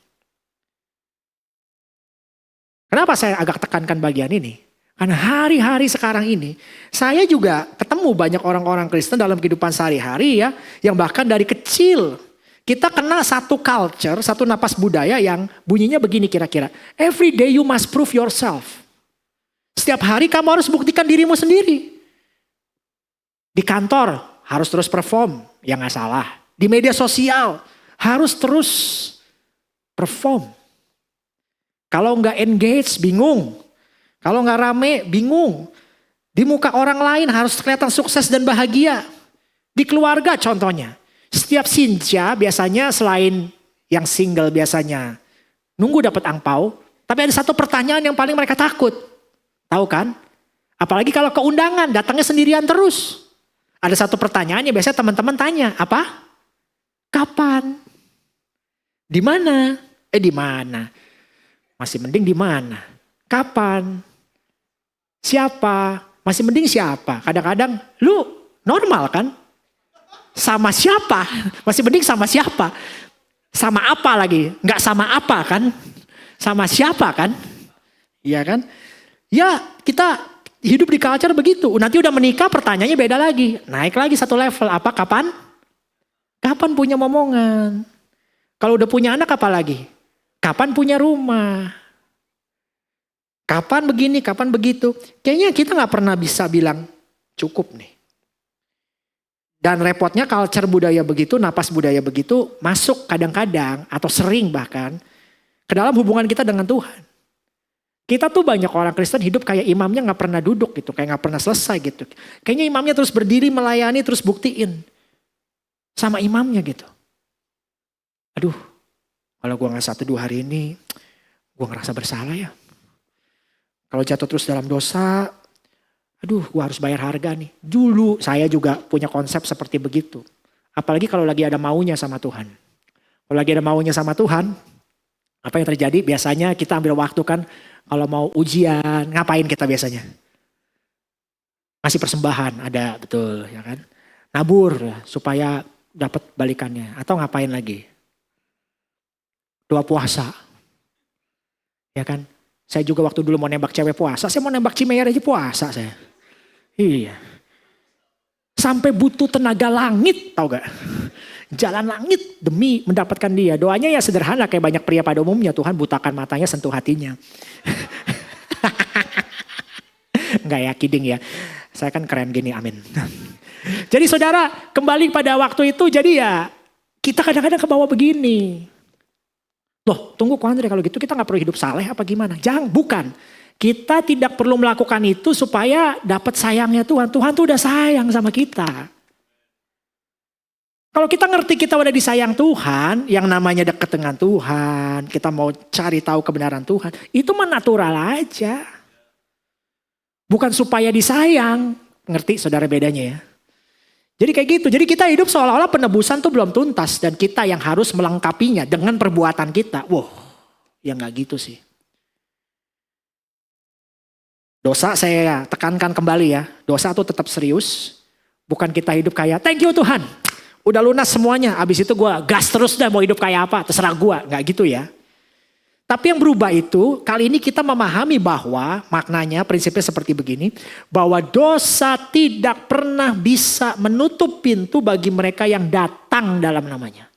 Kenapa saya agak tekankan bagian ini? Karena hari-hari sekarang ini saya juga ketemu banyak orang-orang Kristen dalam kehidupan sehari-hari ya. Yang bahkan dari kecil kita kena satu culture, satu napas budaya yang bunyinya begini kira-kira. Every day you must prove yourself. Setiap hari kamu harus buktikan dirimu sendiri. Di kantor harus terus perform, ya gak salah. Di media sosial harus terus perform. Kalau gak engage bingung. Kalau gak rame bingung. Di muka orang lain harus kelihatan sukses dan bahagia. Di keluarga contohnya. Setiap sinja biasanya selain yang single biasanya nunggu dapat angpau. Tapi ada satu pertanyaan yang paling mereka takut. Tahu kan? Apalagi kalau keundangan datangnya sendirian terus. Ada satu pertanyaan yang biasanya teman-teman tanya, apa? Kapan? Di mana? Di mana? Masih mending di mana? Kapan? Siapa? Masih mending siapa? Kadang-kadang lu normal kan? Sama siapa? Masih mending sama siapa? Sama apa lagi? Nggak sama apa kan? Sama siapa kan? Iya kan? Ya kita hidup di culture begitu. Nanti udah menikah pertanyaannya beda lagi. Naik lagi satu level. Apa kapan? Kapan punya momongan? Kalau udah punya anak apa lagi? Kapan punya rumah? Kapan begini, kapan begitu. Kayaknya kita gak pernah bisa bilang cukup nih. Dan repotnya culture budaya begitu, napas budaya begitu masuk kadang-kadang atau sering bahkan ke dalam hubungan kita dengan Tuhan. Kita tuh banyak orang Kristen hidup kayak imamnya gak pernah duduk gitu, kayak gak pernah selesai gitu. Kayaknya imamnya terus berdiri melayani, terus buktiin sama imamnya gitu. Aduh, kalau gue gak 1-2 hari ini, gue ngerasa bersalah ya. Kalau jatuh terus dalam dosa, aduh gue harus bayar harga nih. Dulu saya juga punya konsep seperti begitu. Apalagi kalau lagi ada maunya sama Tuhan. Kalau lagi ada maunya sama Tuhan, apa yang terjadi? Biasanya kita ambil waktu kan, kalau mau ujian, ngapain kita biasanya? Ngasih persembahan, ada betul ya kan. Nabur supaya dapat balikannya. Atau ngapain lagi? Doa puasa. Ya kan? Saya juga waktu dulu mau nembak cewek puasa, saya mau nembak Cimeyer aja puasa saya. Iya. Sampai butuh tenaga langit, tau gak? Jalan langit demi mendapatkan dia. Doanya ya sederhana kayak banyak pria pada umumnya. Tuhan butakan matanya, sentuh hatinya. Enggak ya, kidding ya. Saya kan keren gini, amin. Jadi saudara, kembali pada waktu itu, jadi ya kita kadang-kadang ke bawah begini. Loh tunggu Ko Andre, kalau gitu kita gak perlu hidup saleh apa gimana? Jangan, bukan. Kita tidak perlu melakukan itu supaya dapat sayangnya Tuhan. Tuhan tuh udah sayang sama kita. Kalau kita ngerti kita udah disayang Tuhan, yang namanya dekat dengan Tuhan, kita mau cari tahu kebenaran Tuhan, itu mah natural aja. Bukan supaya disayang. Ngerti saudara bedanya ya? Jadi kayak gitu. Jadi kita hidup seolah-olah penebusan tuh belum tuntas. Dan kita yang harus melengkapinya dengan perbuatan kita. Wow, ya gak gitu sih. Dosa saya tekankan kembali ya. Dosa tuh tetap serius. Bukan kita hidup kayak thank you Tuhan. Udah lunas semuanya. Abis itu gue gas terus dah mau hidup kayak apa. Terserah gue. Gak gitu ya. Tapi yang berubah itu, kali ini kita memahami bahwa maknanya prinsipnya seperti begini. Bahwa dosa tidak pernah bisa menutup pintu bagi mereka yang datang dalam namanya.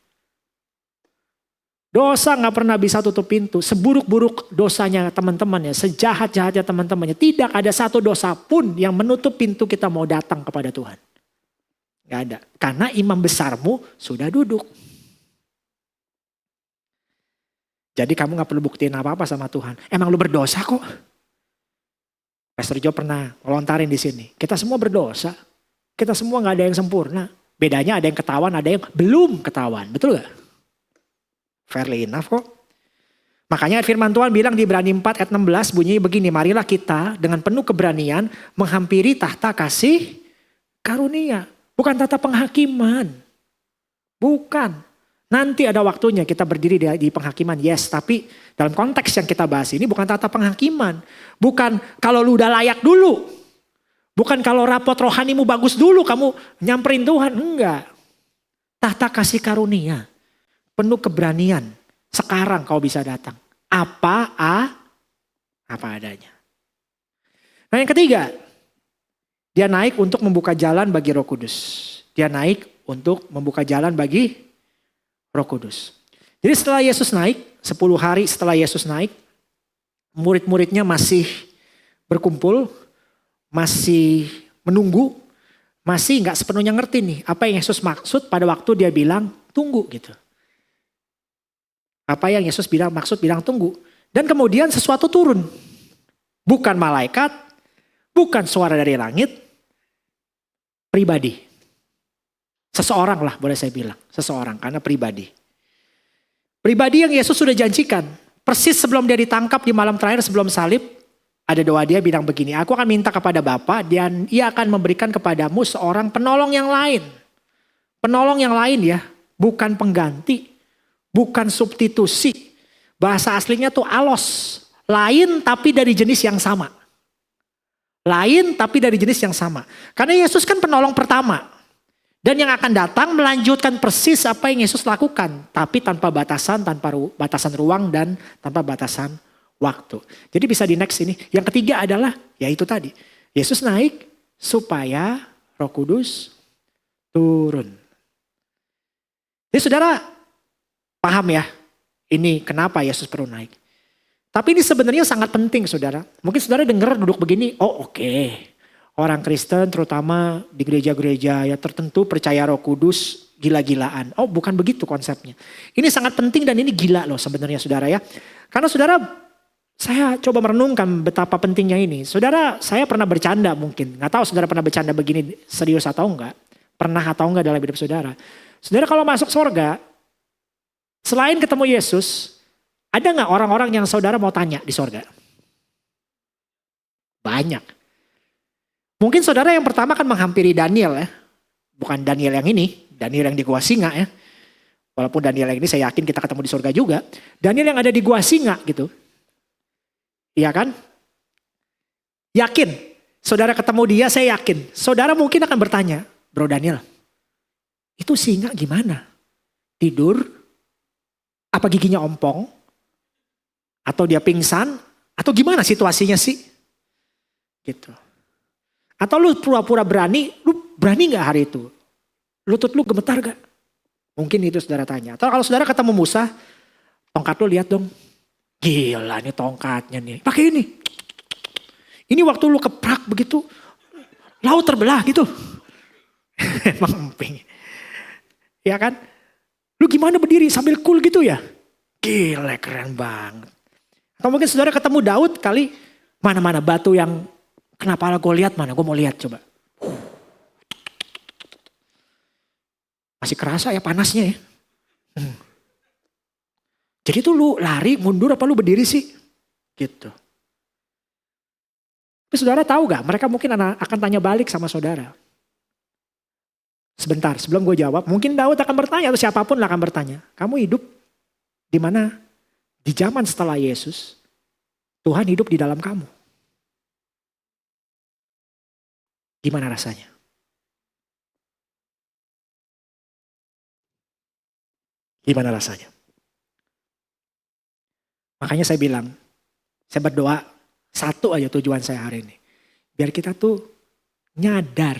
Dosa gak pernah bisa tutup pintu. Seburuk-buruk dosanya teman-temannya, sejahat-jahatnya teman-temannya. Tidak ada satu dosa pun yang menutup pintu kita mau datang kepada Tuhan. Gak ada. Karena imam besarmu sudah duduk. Jadi kamu gak perlu buktiin apa-apa sama Tuhan. Emang lu berdosa kok. Pastor Jo pernah ngelontarin di sini. Kita semua berdosa. Kita semua gak ada yang sempurna. Bedanya ada yang ketahuan, ada yang belum ketahuan. Betul gak? Fairly enough kok. Makanya firman Tuhan bilang di Ibrani 4 ayat 16 bunyi begini. Marilah kita dengan penuh keberanian menghampiri tahta kasih karunia. Bukan tahta penghakiman. Bukan. Nanti ada waktunya kita berdiri di penghakiman, yes. Tapi dalam konteks yang kita bahas ini bukan tata penghakiman. Bukan kalau lu udah layak dulu. Bukan kalau rapot rohanimu bagus dulu kamu nyamperin Tuhan. Enggak. Tahta kasih karunia. Penuh keberanian. Sekarang kau bisa datang. Apa adanya. Nah yang ketiga. Dia naik untuk membuka jalan bagi Roh Kudus. Dia naik untuk membuka jalan bagi Roh Kudus. Jadi setelah Yesus naik, 10 hari setelah Yesus naik, murid-muridnya masih berkumpul, masih menunggu, masih gak sepenuhnya ngerti nih apa yang Yesus maksud pada waktu dia bilang tunggu gitu. Apa yang Yesus bilang tunggu. Dan kemudian sesuatu turun. Bukan malaikat, bukan suara dari langit, pribadi. Seseorang lah boleh saya bilang. Seseorang karena pribadi. Pribadi yang Yesus sudah janjikan. Persis sebelum dia ditangkap di malam terakhir sebelum salib. Ada doa dia bilang begini. Aku akan minta kepada Bapa dan ia akan memberikan kepadamu seorang penolong yang lain. Penolong yang lain ya. Bukan pengganti. Bukan substitusi. Bahasa aslinya tuh alos. Lain tapi dari jenis yang sama. Lain tapi dari jenis yang sama. Karena Yesus kan penolong pertama. Dan yang akan datang melanjutkan persis apa yang Yesus lakukan. Tapi tanpa batasan, batasan ruang dan tanpa batasan waktu. Jadi bisa di next ini. Yang ketiga adalah ya itu tadi. Yesus naik supaya Roh Kudus turun. Jadi saudara paham ya. Ini kenapa Yesus perlu naik. Tapi ini sebenarnya sangat penting saudara. Mungkin saudara dengar duduk begini, oh oke. Orang Kristen terutama di gereja-gereja ya tertentu percaya Roh Kudus gila-gilaan. Oh bukan begitu konsepnya. Ini sangat penting dan ini gila loh sebenarnya saudara ya. Karena saudara, saya coba merenungkan betapa pentingnya ini. Saudara, saya pernah bercanda mungkin. Gak tahu saudara pernah bercanda begini serius atau enggak. Pernah atau enggak dalam hidup saudara. Saudara kalau masuk surga, selain ketemu Yesus, ada gak orang-orang yang saudara mau tanya di surga? Banyak. Mungkin saudara yang pertama kan menghampiri Daniel ya. Bukan Daniel yang ini, Daniel yang di gua singa ya. Walaupun Daniel yang ini saya yakin kita ketemu di surga juga. Daniel yang ada di gua singa gitu. Iya kan? Yakin. Saudara ketemu dia saya yakin. Saudara mungkin akan bertanya, Bro Daniel, itu singa gimana? Tidur? Apa giginya ompong? Atau dia pingsan? Atau gimana situasinya sih? Gitu. Atau lu pura-pura berani, lu berani gak hari itu? Lutut lu gemetar gak? Mungkin itu saudara tanya. Atau kalau saudara ketemu Musa, tongkat lu lihat dong. Gila nih tongkatnya nih. Pakai ini. Ini waktu lu keprak begitu, laut terbelah gitu. Emang emping. Ya kan? Lu gimana berdiri sambil cool gitu ya? Gila keren banget. Atau mungkin saudara ketemu Daud kali, mana-mana batu yang kenapa gue lihat mana, gue mau lihat coba. Masih kerasa ya panasnya ya. Jadi tuh lu lari, mundur apa lu berdiri sih? Gitu. Tapi saudara tahu gak, mereka mungkin akan tanya balik sama saudara. Sebentar, sebelum gue jawab, mungkin Daud akan bertanya atau siapapun akan bertanya. Kamu hidup di mana? Di zaman setelah Yesus, Tuhan hidup di dalam kamu. Gimana rasanya? Gimana rasanya? Makanya saya bilang, saya berdoa satu aja tujuan saya hari ini. Biar kita tuh sadar.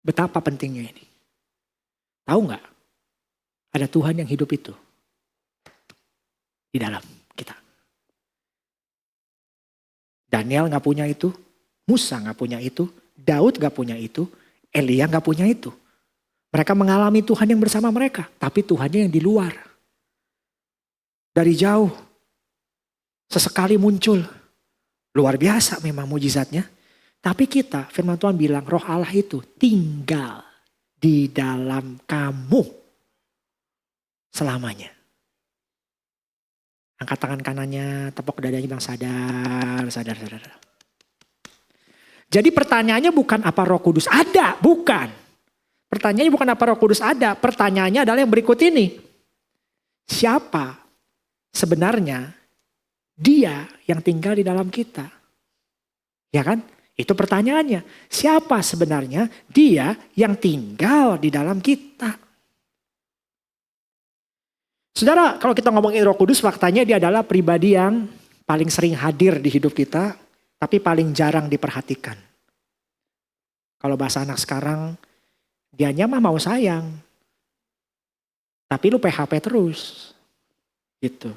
Betapa pentingnya ini. Tahu gak? Ada Tuhan yang hidup itu. Di dalam kita. Daniel gak punya itu. Musa gak punya itu. Daud gak punya itu. Elia gak punya itu. Mereka mengalami Tuhan yang bersama mereka. Tapi Tuhannya yang di luar. Dari jauh. Sesekali muncul. Luar biasa memang mujizatnya. Tapi kita, firman Tuhan bilang Roh Allah itu tinggal di dalam kamu. Selamanya. Angkat tangan kanannya, tepuk dadanya bilang sadar. Jadi pertanyaannya bukan apa Roh Kudus ada, bukan. Pertanyaannya bukan apa Roh Kudus ada, pertanyaannya adalah yang berikut ini. Siapa sebenarnya dia yang tinggal di dalam kita? Ya kan? Itu pertanyaannya. Siapa sebenarnya dia yang tinggal di dalam kita? Saudara, kalau kita ngomongin Roh Kudus, faktanya dia adalah pribadi yang paling sering hadir di hidup kita, tapi paling jarang diperhatikan. Kalau bahasa anak sekarang, dianya mah mau sayang, tapi lu PHP terus. Gitu.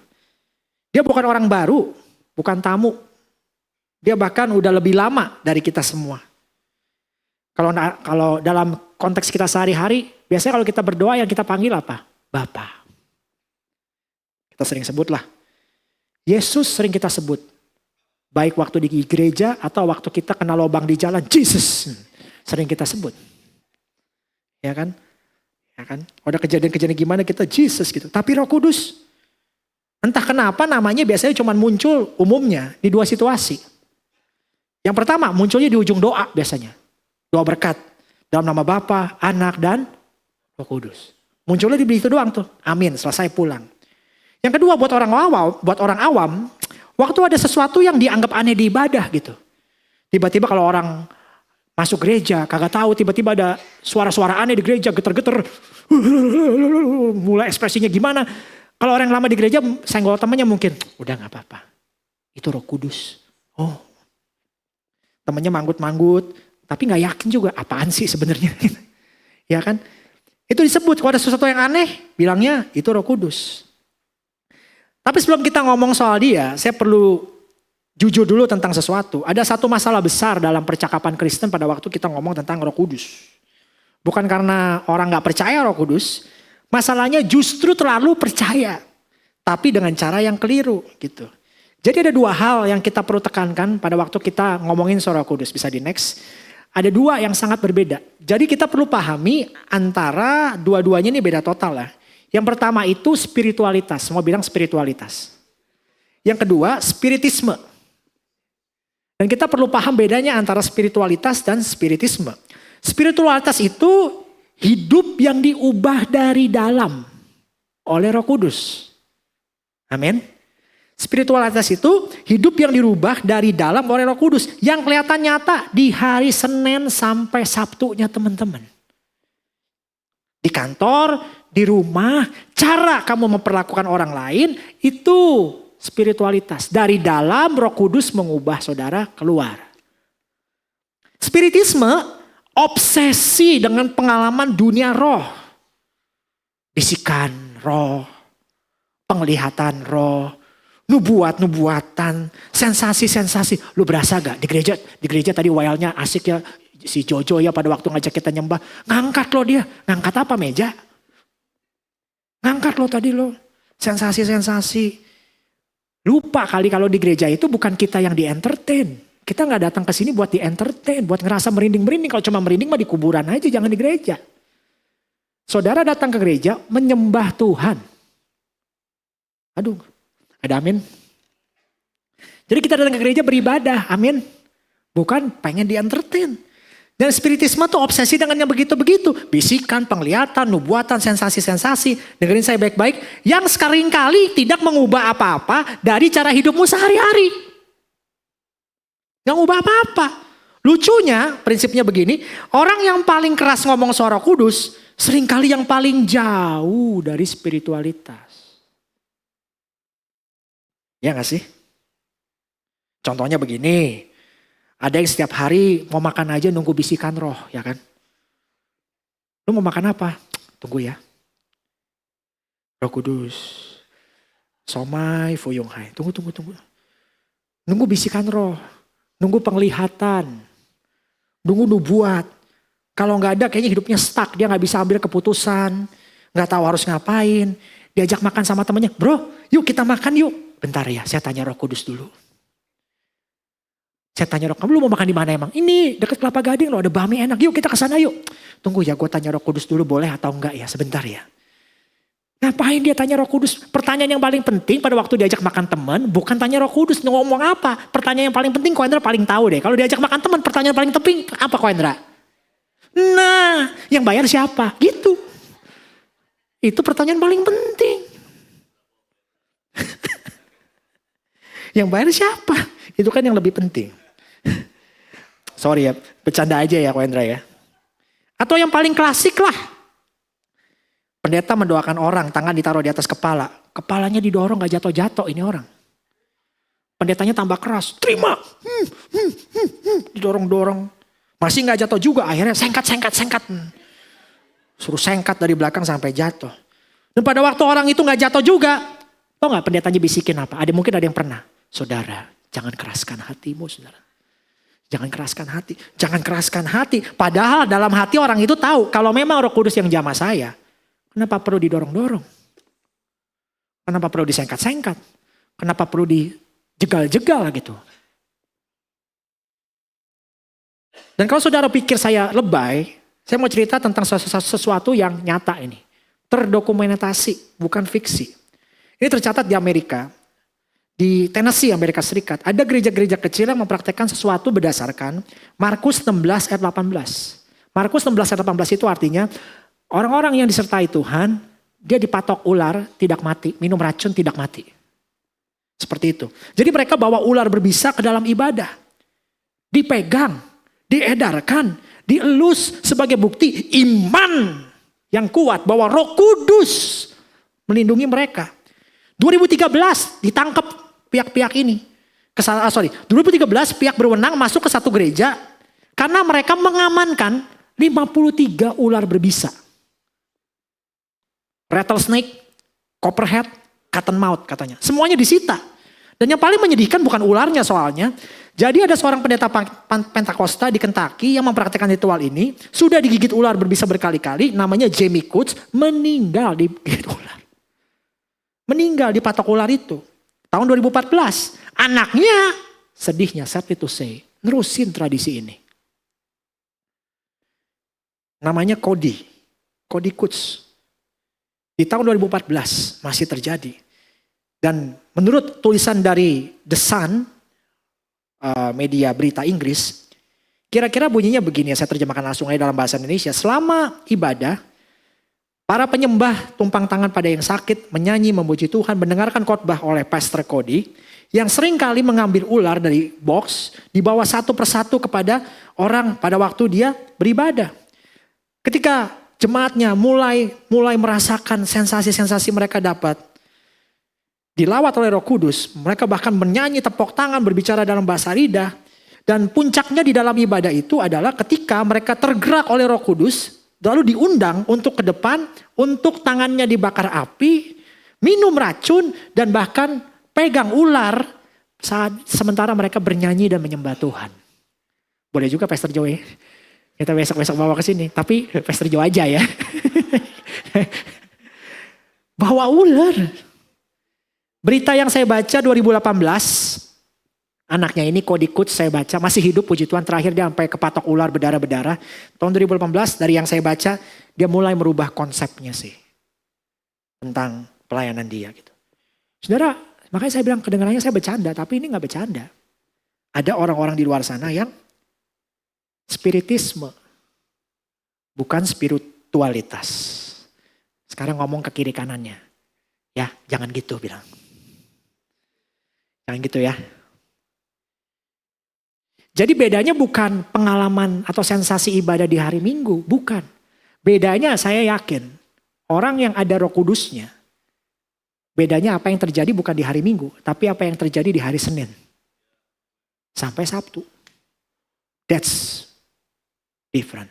Dia bukan orang baru, bukan tamu. Dia bahkan udah lebih lama dari kita semua. Kalau dalam konteks kita sehari-hari, biasanya kalau kita berdoa yang kita panggil apa? Bapa. Kita sering sebut lah. Yesus sering kita sebut. Baik waktu di gereja atau waktu kita kena lubang di jalan. Jesus. Sering kita sebut. Ya kan? Ya kan? Ada kejadian-kejadian gimana kita Jesus gitu. Tapi Roh Kudus. Entah kenapa namanya biasanya cuma muncul umumnya di dua situasi. Yang pertama munculnya di ujung doa biasanya. Doa berkat. Dalam nama Bapa, Anak, dan Roh Kudus. Munculnya di begitu doang tuh. Amin, selesai pulang. Yang kedua buat orang awam, waktu ada sesuatu yang dianggap aneh di ibadah gitu. Tiba-tiba kalau orang masuk gereja, kagak tahu tiba-tiba ada suara-suara aneh di gereja, geter-geter. Mulai ekspresinya gimana. Kalau orang yang lama di gereja, senggol temannya mungkin, udah gak apa-apa. Itu Roh Kudus. Oh, temannya manggut-manggut, tapi gak yakin juga apaan sih sebenarnya. Ya kan? Itu disebut kalau ada sesuatu yang aneh, bilangnya itu Roh Kudus. Tapi sebelum kita ngomong soal dia, saya perlu jujur dulu tentang sesuatu. Ada satu masalah besar dalam percakapan Kristen pada waktu kita ngomong tentang Roh Kudus. Bukan karena orang gak percaya Roh Kudus, masalahnya justru terlalu percaya. Tapi dengan cara yang keliru gitu. Jadi ada dua hal yang kita perlu tekankan pada waktu kita ngomongin soal Roh Kudus. Bisa di next. Ada dua yang sangat berbeda. Jadi kita perlu pahami antara dua-duanya ini beda total lah. Yang pertama itu spiritualitas. Semua bilang spiritualitas. Yang kedua spiritisme. Dan kita perlu paham bedanya antara spiritualitas dan spiritisme. Spiritualitas itu hidup yang diubah dari dalam oleh Roh Kudus. Amin. Spiritualitas itu hidup yang dirubah dari dalam oleh Roh Kudus. Yang kelihatan nyata di hari Senin sampai Sabtunya teman-teman. Di kantor, di rumah, cara kamu memperlakukan orang lain itu spiritualitas. Dari dalam Roh Kudus mengubah saudara keluar. Spiritisme obsesi dengan pengalaman dunia roh. Bisikan roh, penglihatan roh, nubuatan, sensasi. Lu berasa gak di gereja tadi wailnya asik ya. Si Jojo ya pada waktu ngajak kita nyembah. Ngangkat lo dia. Ngangkat apa meja? Ngangkat lo tadi lo. Sensasi. Lupa kali kalau di gereja itu bukan kita yang di-entertain. Kita gak datang ke sini buat di-entertain. Buat ngerasa merinding-merinding. Kalau cuma merinding mah di kuburan aja, jangan di gereja. Saudara datang ke gereja menyembah Tuhan. Aduh. Ada amin. Jadi kita datang ke gereja beribadah, amin. Bukan pengen di-entertain. Dan spiritisme tuh obsesi dengan yang begitu-begitu. Bisikan, penglihatan, nubuatan, sensasi-sensasi. Dengerin saya baik-baik. Yang seringkali tidak mengubah apa-apa dari cara hidupmu sehari-hari. Gak ngubah apa-apa. Lucunya, prinsipnya begini. Orang yang paling keras ngomong soal Roh Kudus, seringkali yang paling jauh dari spiritualitas. Ya gak sih? Contohnya begini. Ada yang setiap hari mau makan aja nunggu bisikan roh, ya kan? Lu mau makan apa? Tunggu ya. Roh Kudus. Somai Fuyung Hai. Tunggu. Nunggu bisikan roh. Nunggu penglihatan. Nunggu nubuat. Kalau gak ada kayaknya hidupnya stuck. Dia gak bisa ambil keputusan. Gak tahu harus ngapain. Diajak makan sama temannya. Bro, yuk kita makan yuk. Bentar ya, saya tanya Roh Kudus dulu. Saya tanya Roh, kamu lu mau makan di mana emang? Ini deket Kelapa Gading loh, ada bami enak. Yuk kita ke sana yuk. Tunggu ya, gue tanya Roh Kudus dulu boleh atau enggak ya, sebentar ya. Ngapain dia tanya Roh Kudus? Pertanyaan yang paling penting pada waktu diajak makan teman, bukan tanya Roh Kudus ngomong apa. Pertanyaan yang paling penting Ko Hendra paling tahu deh. Kalau diajak makan teman, pertanyaan paling penting apa Ko Hendra? Nah, yang bayar siapa? Gitu. Itu pertanyaan paling penting. Yang bayar siapa? Itu kan yang lebih penting. Sorry ya, bercanda aja ya Ko Hendra ya. Atau yang paling klasik lah. Pendeta mendoakan orang, tangan ditaruh di atas kepala. Kepalanya didorong gak jatuh-jatuh ini orang. Pendetanya tambah keras, terima. Didorong-dorong. Masih gak jatuh juga, akhirnya sengkat. Suruh sengkat dari belakang sampai jatuh. Dan pada waktu orang itu gak jatuh juga. Tau gak pendetanya bisikin apa? Mungkin ada yang pernah. Saudara, jangan keraskan hatimu saudara. Jangan keraskan hati. Padahal dalam hati orang itu tahu. Kalau memang Roh Kudus yang jamah saya. Kenapa perlu didorong-dorong? Kenapa perlu disengkat-sengkat? Kenapa perlu dijegal-jegal gitu? Dan kalau saudara pikir saya lebay. Saya mau cerita tentang sesuatu yang nyata ini. Terdokumentasi, bukan fiksi. Ini tercatat di Amerika. Di Tennessee, Amerika Serikat. Ada gereja-gereja kecil yang mempraktekkan sesuatu berdasarkan Markus 16 ayat 18. Markus 16 ayat 18 itu artinya Orang-orang yang disertai Tuhan, dia dipatok ular tidak mati, minum racun tidak mati. Seperti itu. Jadi mereka bawa ular berbisa ke dalam ibadah. Dipegang, diedarkan, dielus sebagai bukti iman yang kuat bahwa Roh Kudus melindungi mereka. 2013 ditangkap pihak-pihak ini. 2013 pihak berwenang masuk ke satu gereja karena mereka mengamankan 53 ular berbisa. Rattlesnake, copperhead, cottonmouth katanya. Semuanya disita. Dan yang paling menyedihkan bukan ularnya soalnya. Jadi ada seorang pendeta Pentakosta di Kentucky yang mempraktikkan ritual ini. Sudah digigit ular berbisa berkali-kali. Namanya Jamie Coates. Meninggal digigit ular. Meninggal di patok ular itu. Tahun 2014. Anaknya, sedihnya sadly to say, nerusin tradisi ini. Namanya Cody Coates. Di tahun 2014 masih terjadi. Dan menurut tulisan dari The Sun, media berita Inggris, kira-kira bunyinya begini ya, saya terjemahkan langsung aja dalam bahasa Indonesia. Selama ibadah, para penyembah tumpang tangan pada yang sakit, menyanyi, memuji Tuhan, mendengarkan khotbah oleh Pastor Cody, yang sering kali mengambil ular dari box, dibawa satu persatu kepada orang pada waktu dia beribadah. Ketika jemaatnya mulai merasakan sensasi-sensasi mereka dapat, dilawat oleh Roh Kudus, mereka bahkan menyanyi, tepuk tangan, berbicara dalam bahasa lidah. Dan puncaknya di dalam ibadah itu adalah ketika mereka tergerak oleh Roh Kudus, lalu diundang untuk ke depan, untuk tangannya dibakar api, minum racun, dan bahkan pegang ular sementara mereka bernyanyi dan menyembah Tuhan. Boleh juga Pastor Joe, kita besok-besok bawa ke sini, tapi Pastor Joe aja ya. Bawa ular. Berita yang saya baca 2018, anaknya ini Cody Coates saya baca, masih hidup puji Tuhan, terakhir dia sampai kepatok ular berdarah-berdarah. Tahun 2018 dari yang saya baca, dia mulai merubah konsepnya sih. Tentang pelayanan dia gitu. Saudara, makanya saya bilang kedengarannya saya bercanda, tapi ini gak bercanda. Ada orang-orang di luar sana yang spiritisme, bukan spiritualitas. Sekarang ngomong ke kiri kanannya. Ya, jangan gitu bilang. Jangan gitu ya. Jadi bedanya bukan pengalaman atau sensasi ibadah di hari Minggu. Bukan. Bedanya saya yakin. Orang yang ada Roh Kudusnya. Bedanya apa yang terjadi bukan di hari Minggu. Tapi apa yang terjadi di hari Senin. Sampai Sabtu. That's different.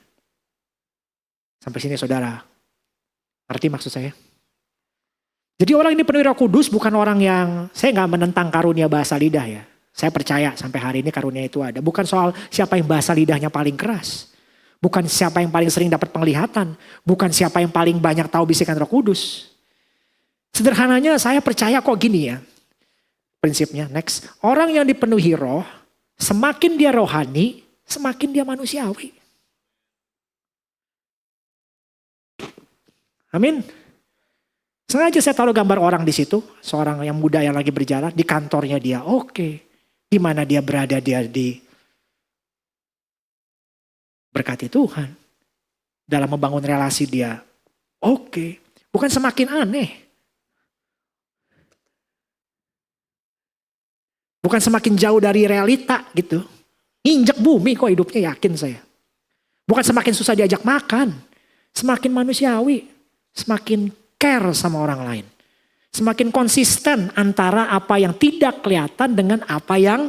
Sampai sini saudara. Ngerti maksud saya? Jadi orang ini penuh Roh Kudus bukan orang yang, saya gak menentang karunia bahasa lidah ya. Saya percaya sampai hari ini karunia itu ada. Bukan soal siapa yang bahasa lidahnya paling keras. Bukan siapa yang paling sering dapat penglihatan. Bukan siapa yang paling banyak tahu bisikan Roh Kudus. Sederhananya saya percaya kok gini ya. Prinsipnya next. Orang yang dipenuhi roh, semakin dia rohani, semakin dia manusiawi. Amin. Sengaja saya taruh gambar orang di situ, seorang yang muda yang lagi berjalan di kantornya dia. Oke. Di mana dia berada dia di berkati Tuhan. Dalam membangun relasi dia. Oke. Bukan semakin aneh. Bukan semakin jauh dari realita gitu. Injek bumi kok hidupnya yakin saya. Bukan semakin susah diajak makan. Semakin manusiawi. Semakin care sama orang lain. Semakin konsisten antara apa yang tidak kelihatan dengan apa yang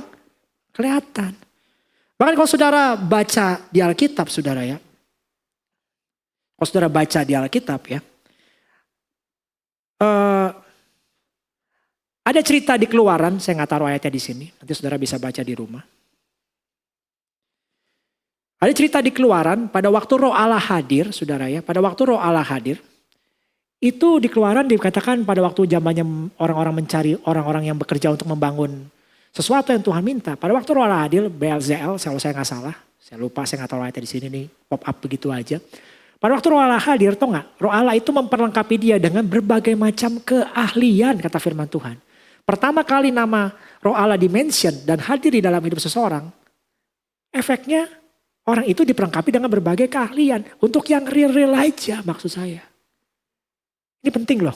kelihatan. Bahkan kalau saudara baca di Alkitab saudara ya. Kalau saudara baca di Alkitab ya. Ada cerita di Keluaran, saya nggak taruh ayatnya di sini. Nanti saudara bisa baca di rumah. Ada cerita di Keluaran pada waktu Roh Allah hadir saudara ya. Pada waktu Roh Allah hadir. Itu di Keluaran dikatakan pada waktu zamannya orang-orang mencari orang-orang yang bekerja untuk membangun sesuatu yang Tuhan minta. Pada waktu Roh Allah hadir, Beelzebul, kalau saya nggak salah, saya lupa, saya nggak tahu ayatnya di sini nih, pop up begitu aja. Pada waktu Roh Allah hadir, tau nggak? Roh Allah itu memperlengkapi dia dengan berbagai macam keahlian, kata firman Tuhan. Pertama kali nama Roh Allah dimention dan hadir di dalam hidup seseorang, efeknya Orang itu diperlengkapi dengan berbagai keahlian. Untuk yang real-real aja maksud saya. Ini penting loh.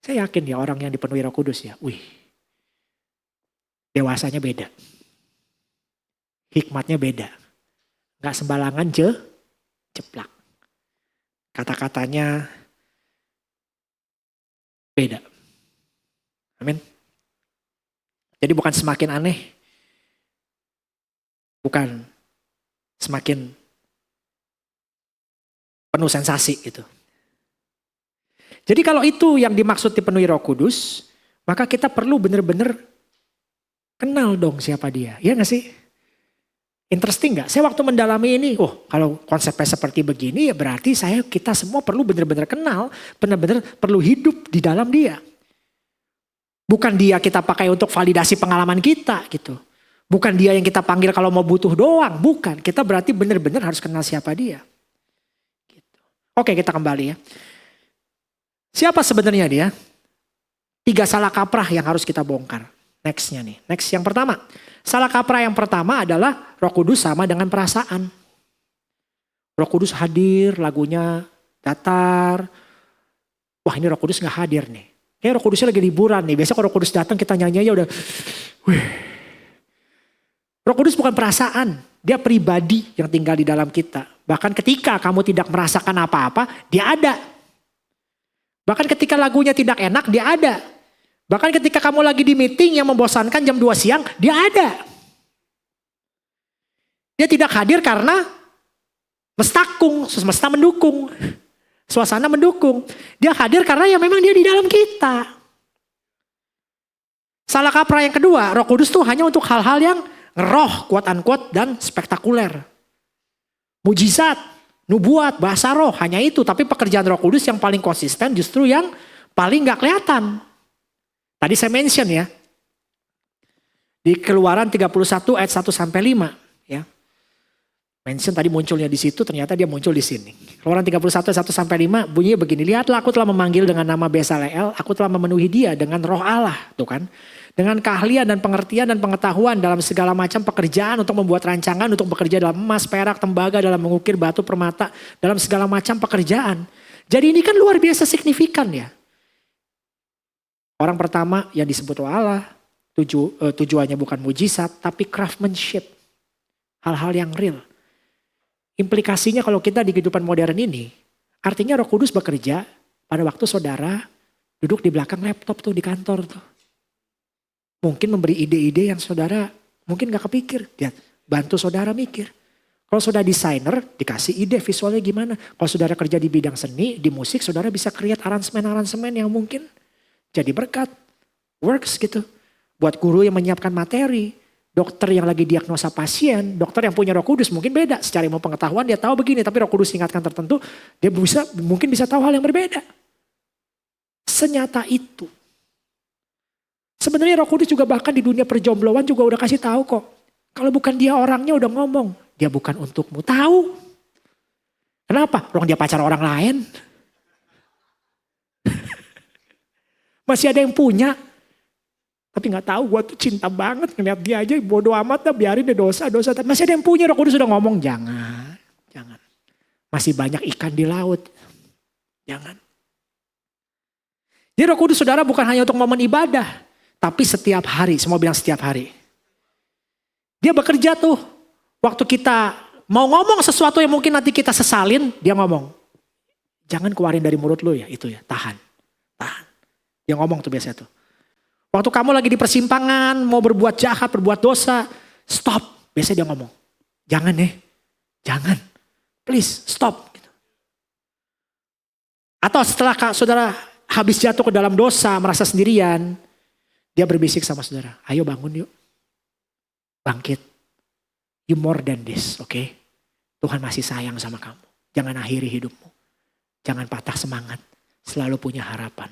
Saya yakin ya orang yang dipenuhi Roh Kudus ya. Dewasanya beda. Hikmatnya beda. Gak sembarangan jeplak. Kata-katanya beda. Amin. Jadi bukan semakin aneh. Bukan semakin penuh sensasi gitu. Jadi kalau itu yang dimaksud dipenuhi Roh Kudus, maka kita perlu benar-benar kenal dong siapa dia. Iya gak sih? Interesting gak? Saya waktu mendalami ini, kalau konsepnya seperti begini ya berarti kita semua perlu benar-benar kenal, benar-benar perlu hidup di dalam dia. Bukan dia kita pakai untuk validasi pengalaman kita gitu. Bukan dia yang kita panggil kalau mau butuh doang. Bukan. Kita berarti benar-benar harus kenal siapa dia. Gitu. Oke, kita kembali ya. Siapa sebenarnya dia? 3 salah kaprah yang harus kita bongkar. Nextnya nih. Next yang pertama. Salah kaprah yang pertama adalah Roh Kudus sama dengan perasaan. Roh Kudus hadir, lagunya datar. Wah, ini Roh Kudus gak hadir nih. Kayak Roh Kudusnya lagi liburan nih. Biasa kalau Roh Kudus datang kita nyanyi aja udah. Roh Kudus bukan perasaan, dia pribadi yang tinggal di dalam kita. Bahkan ketika kamu tidak merasakan apa-apa, dia ada. Bahkan ketika lagunya tidak enak, dia ada. Bahkan ketika kamu lagi di meeting yang membosankan jam 2 siang, dia ada. Dia tidak hadir karena mestakung, semesta mendukung. Suasana mendukung. Dia hadir karena ya memang dia di dalam kita. Salah kaprah yang kedua, Roh Kudus tuh hanya untuk hal-hal yang roh, quote unquote, dan spektakuler. Mujizat, nubuat, bahasa roh, hanya itu. Tapi pekerjaan Roh Kudus yang paling konsisten justru yang paling gak kelihatan. Tadi saya mention ya. Di Keluaran 31 ayat 1-5 ya. Mention tadi munculnya di situ, ternyata dia muncul di sini. Keluaran 31 ayat 1-5 bunyinya begini. Lihatlah aku telah memanggil dengan nama Besaleel, aku telah memenuhi dia dengan roh Allah. Tuh kan. Dengan keahlian dan pengertian dan pengetahuan dalam segala macam pekerjaan untuk membuat rancangan, untuk bekerja dalam emas, perak, tembaga, dalam mengukir batu, permata, dalam segala macam pekerjaan. Jadi ini kan luar biasa signifikan ya. Orang pertama yang disebut Allah, tujuannya bukan mujizat, tapi craftsmanship. Hal-hal yang real. Implikasinya kalau kita di kehidupan modern ini, artinya Roh Kudus bekerja pada waktu saudara duduk di belakang laptop tuh di kantor tuh. Mungkin memberi ide-ide yang saudara mungkin gak kepikir. Dia bantu saudara mikir. Kalau saudara desainer, dikasih ide visualnya gimana. Kalau saudara kerja di bidang seni, di musik, saudara bisa create aransemen-aransemen yang mungkin jadi berkat. Works gitu. Buat guru yang menyiapkan materi. Dokter yang lagi diagnosa pasien. Dokter yang punya Roh Kudus mungkin beda. Secara ilmu pengetahuan dia tahu begini. Tapi Roh Kudus ingatkan tertentu, dia mungkin bisa tahu hal yang berbeda. Senyata itu. Sebenarnya Roh Kudus juga bahkan di dunia perjombloan juga udah kasih tahu kok. Kalau bukan dia orangnya udah ngomong. Dia bukan untukmu. Tahu. Kenapa? Orang dia pacar orang lain. Masih ada yang punya. Tapi gak tahu gue tuh cinta banget ngeliat dia aja. Bodoh amat dah biarin dia dosa-dosa. Masih ada yang punya. Roh Kudus udah ngomong. Jangan. Masih banyak ikan di laut. Jangan. Jadi Roh Kudus saudara bukan hanya untuk momen ibadah. Tapi setiap hari, semua bilang setiap hari. Dia bekerja tuh. Waktu kita mau ngomong sesuatu yang mungkin nanti kita sesalin, dia ngomong. Jangan keluarin dari mulut lu ya, itu ya, tahan. Dia ngomong tuh biasanya tuh. Waktu kamu lagi di persimpangan, mau berbuat jahat, berbuat dosa, stop. Biasanya dia ngomong. Jangan deh, jangan. Please, stop. Gitu. Atau setelah saudara habis jatuh ke dalam dosa, merasa sendirian, dia berbisik sama saudara, ayo bangun yuk. Bangkit. You more than this, oke? Okay? Tuhan masih sayang sama kamu. Jangan akhiri hidupmu. Jangan patah semangat. Selalu punya harapan.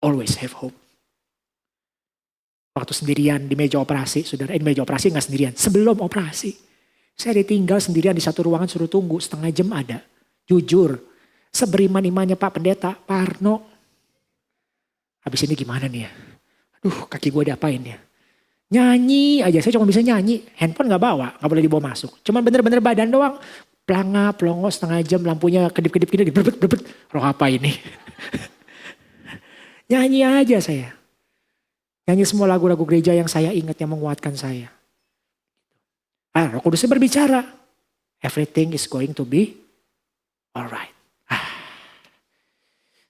Always have hope. Waktu sendirian di meja operasi, saudara, di meja operasi gak sendirian. Sebelum operasi, saya ditinggal sendirian di satu ruangan suruh tunggu, setengah jam ada. Jujur, seberiman-imannya Pak Pendeta, Pak Arno. Habis ini gimana nih ya? Aduh, kaki gue diapain ya? Nyanyi aja, saya cuma bisa nyanyi. Handphone gak bawa, gak boleh dibawa masuk. Cuman bener-bener badan doang. Pelangap, pelongo setengah jam, lampunya kedip-kedip gini, berbet. Roh apa ini? Nyanyi aja saya. Nyanyi semua lagu-lagu gereja yang saya ingat yang menguatkan saya. Roh Kudusnya berbicara. Everything is going to be alright.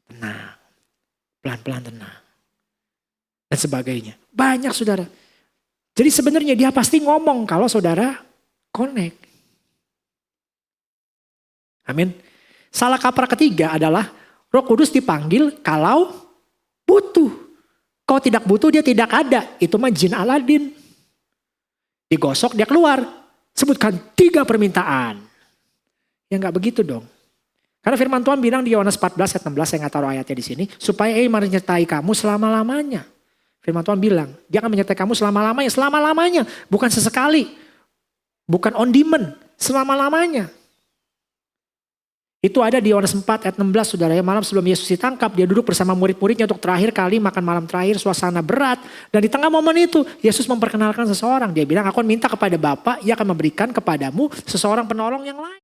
Tenang. Pelan-pelan tenang. Dan sebagainya. Banyak saudara. Jadi sebenarnya dia pasti ngomong kalau saudara connect. Amin. Salah kaprah ketiga adalah Roh Kudus dipanggil kalau butuh. Kalau tidak butuh dia tidak ada. Itu mah jin Aladin. Digosok dia keluar. Sebutkan 3 permintaan. Ya gak begitu dong. Karena firman Tuhan bilang di Yohanes 14 ayat 16, saya gak taruh ayatnya di sini. Supaya ia menyertai kamu selama-lamanya. Firman Tuhan bilang, dia akan menyertai kamu selama-lamanya. Selama-lamanya, bukan sesekali. Bukan on demand, selama-lamanya. Itu ada di Yohanes 4 ayat 16, saudara. Malam sebelum Yesus ditangkap, dia duduk bersama murid-muridnya untuk terakhir kali makan malam terakhir, suasana berat. Dan di tengah momen itu, Yesus memperkenalkan seseorang. Dia bilang, aku minta kepada Bapa, ia akan memberikan kepadamu seseorang penolong yang lain.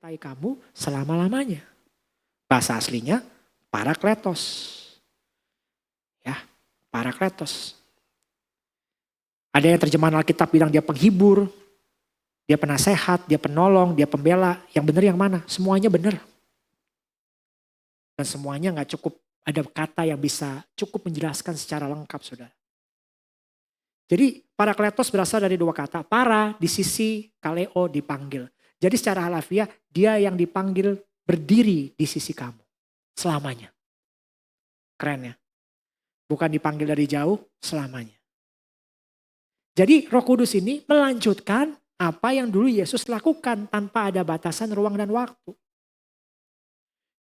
Menyertai kamu selama-lamanya. Bahasa aslinya, Parakletos. Ya, Parakletos. Ada yang terjemahan Alkitab bilang dia penghibur, dia penasehat, dia penolong, dia pembela. Yang benar yang mana? Semuanya benar. Dan semuanya gak cukup ada kata yang bisa cukup menjelaskan secara lengkap, saudara. Jadi Parakletos berasal dari 2 kata. Para di sisi, kaleo dipanggil. Jadi secara halafiah dia yang dipanggil berdiri di sisi kamu. Selamanya. Keren ya. Bukan dipanggil dari jauh, selamanya. Jadi Roh Kudus ini melanjutkan apa yang dulu Yesus lakukan tanpa ada batasan ruang dan waktu.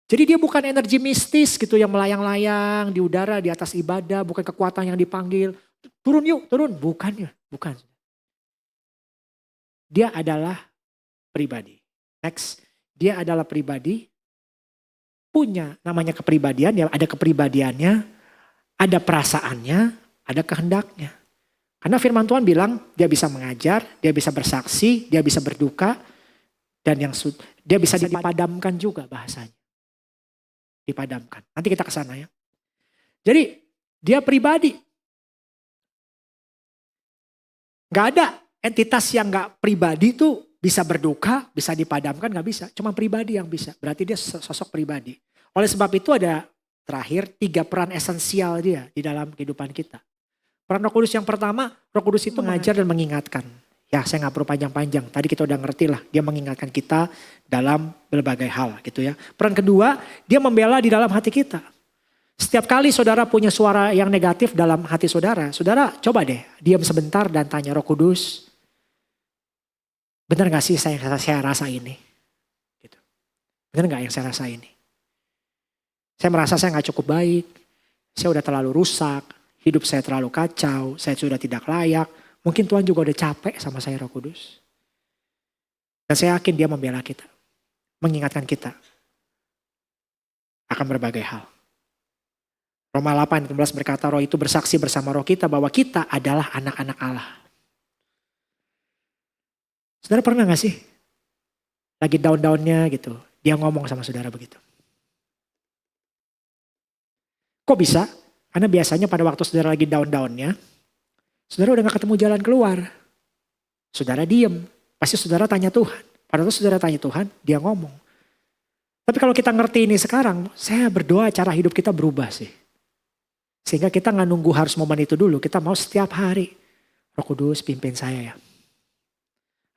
Jadi dia bukan energi mistis gitu yang melayang-layang di udara di atas ibadah. Bukan kekuatan yang dipanggil. Turun yuk, turun. Bukan ya, bukan. Dia adalah pribadi. Next, dia adalah pribadi. Punya namanya kepribadian, ya ada kepribadiannya. Ada perasaannya, ada kehendaknya. Karena firman Tuhan bilang dia bisa mengajar, dia bisa bersaksi, dia bisa berduka. Dan dia bisa dipadamkan juga bahasanya. Dipadamkan. Nanti kita ke sana ya. Jadi dia pribadi. Gak ada entitas yang gak pribadi tuh bisa berduka, bisa dipadamkan, gak bisa. Cuma pribadi yang bisa. Berarti dia sosok pribadi. Oleh sebab itu ada terakhir 3 peran esensial dia di dalam kehidupan kita. Peran Roh Kudus yang pertama, Roh Kudus itu mengajar dan mengingatkan. Ya saya gak perlu panjang-panjang, tadi kita udah ngerti lah. Dia mengingatkan kita dalam berbagai hal gitu ya. Peran kedua, dia membela di dalam hati kita. Setiap kali saudara punya suara yang negatif dalam hati saudara, saudara coba deh diam sebentar dan tanya Roh Kudus. Benar gak sih saya rasa ini? Gitu. Benar gak yang saya rasa ini? Saya merasa saya gak cukup baik, saya udah terlalu rusak. Hidup saya terlalu kacau, saya sudah tidak layak. Mungkin Tuhan juga udah capek sama saya Roh Kudus. Dan saya yakin dia membela kita. Mengingatkan kita. Akan berbagai hal. Roma 8:15 berkata roh itu bersaksi bersama roh kita bahwa kita adalah anak-anak Allah. Saudara pernah gak sih? Lagi down-downnya gitu. Dia ngomong sama saudara begitu. Kok bisa? Karena biasanya pada waktu saudara lagi down-downnya, saudara udah gak ketemu jalan keluar. Saudara diem, pasti saudara tanya Tuhan. Pada waktu saudara tanya Tuhan, dia ngomong. Tapi kalau kita ngerti ini sekarang, saya berdoa cara hidup kita berubah sih. Sehingga kita gak nunggu harus momen itu dulu, kita mau setiap hari. Roh Kudus pimpin saya ya.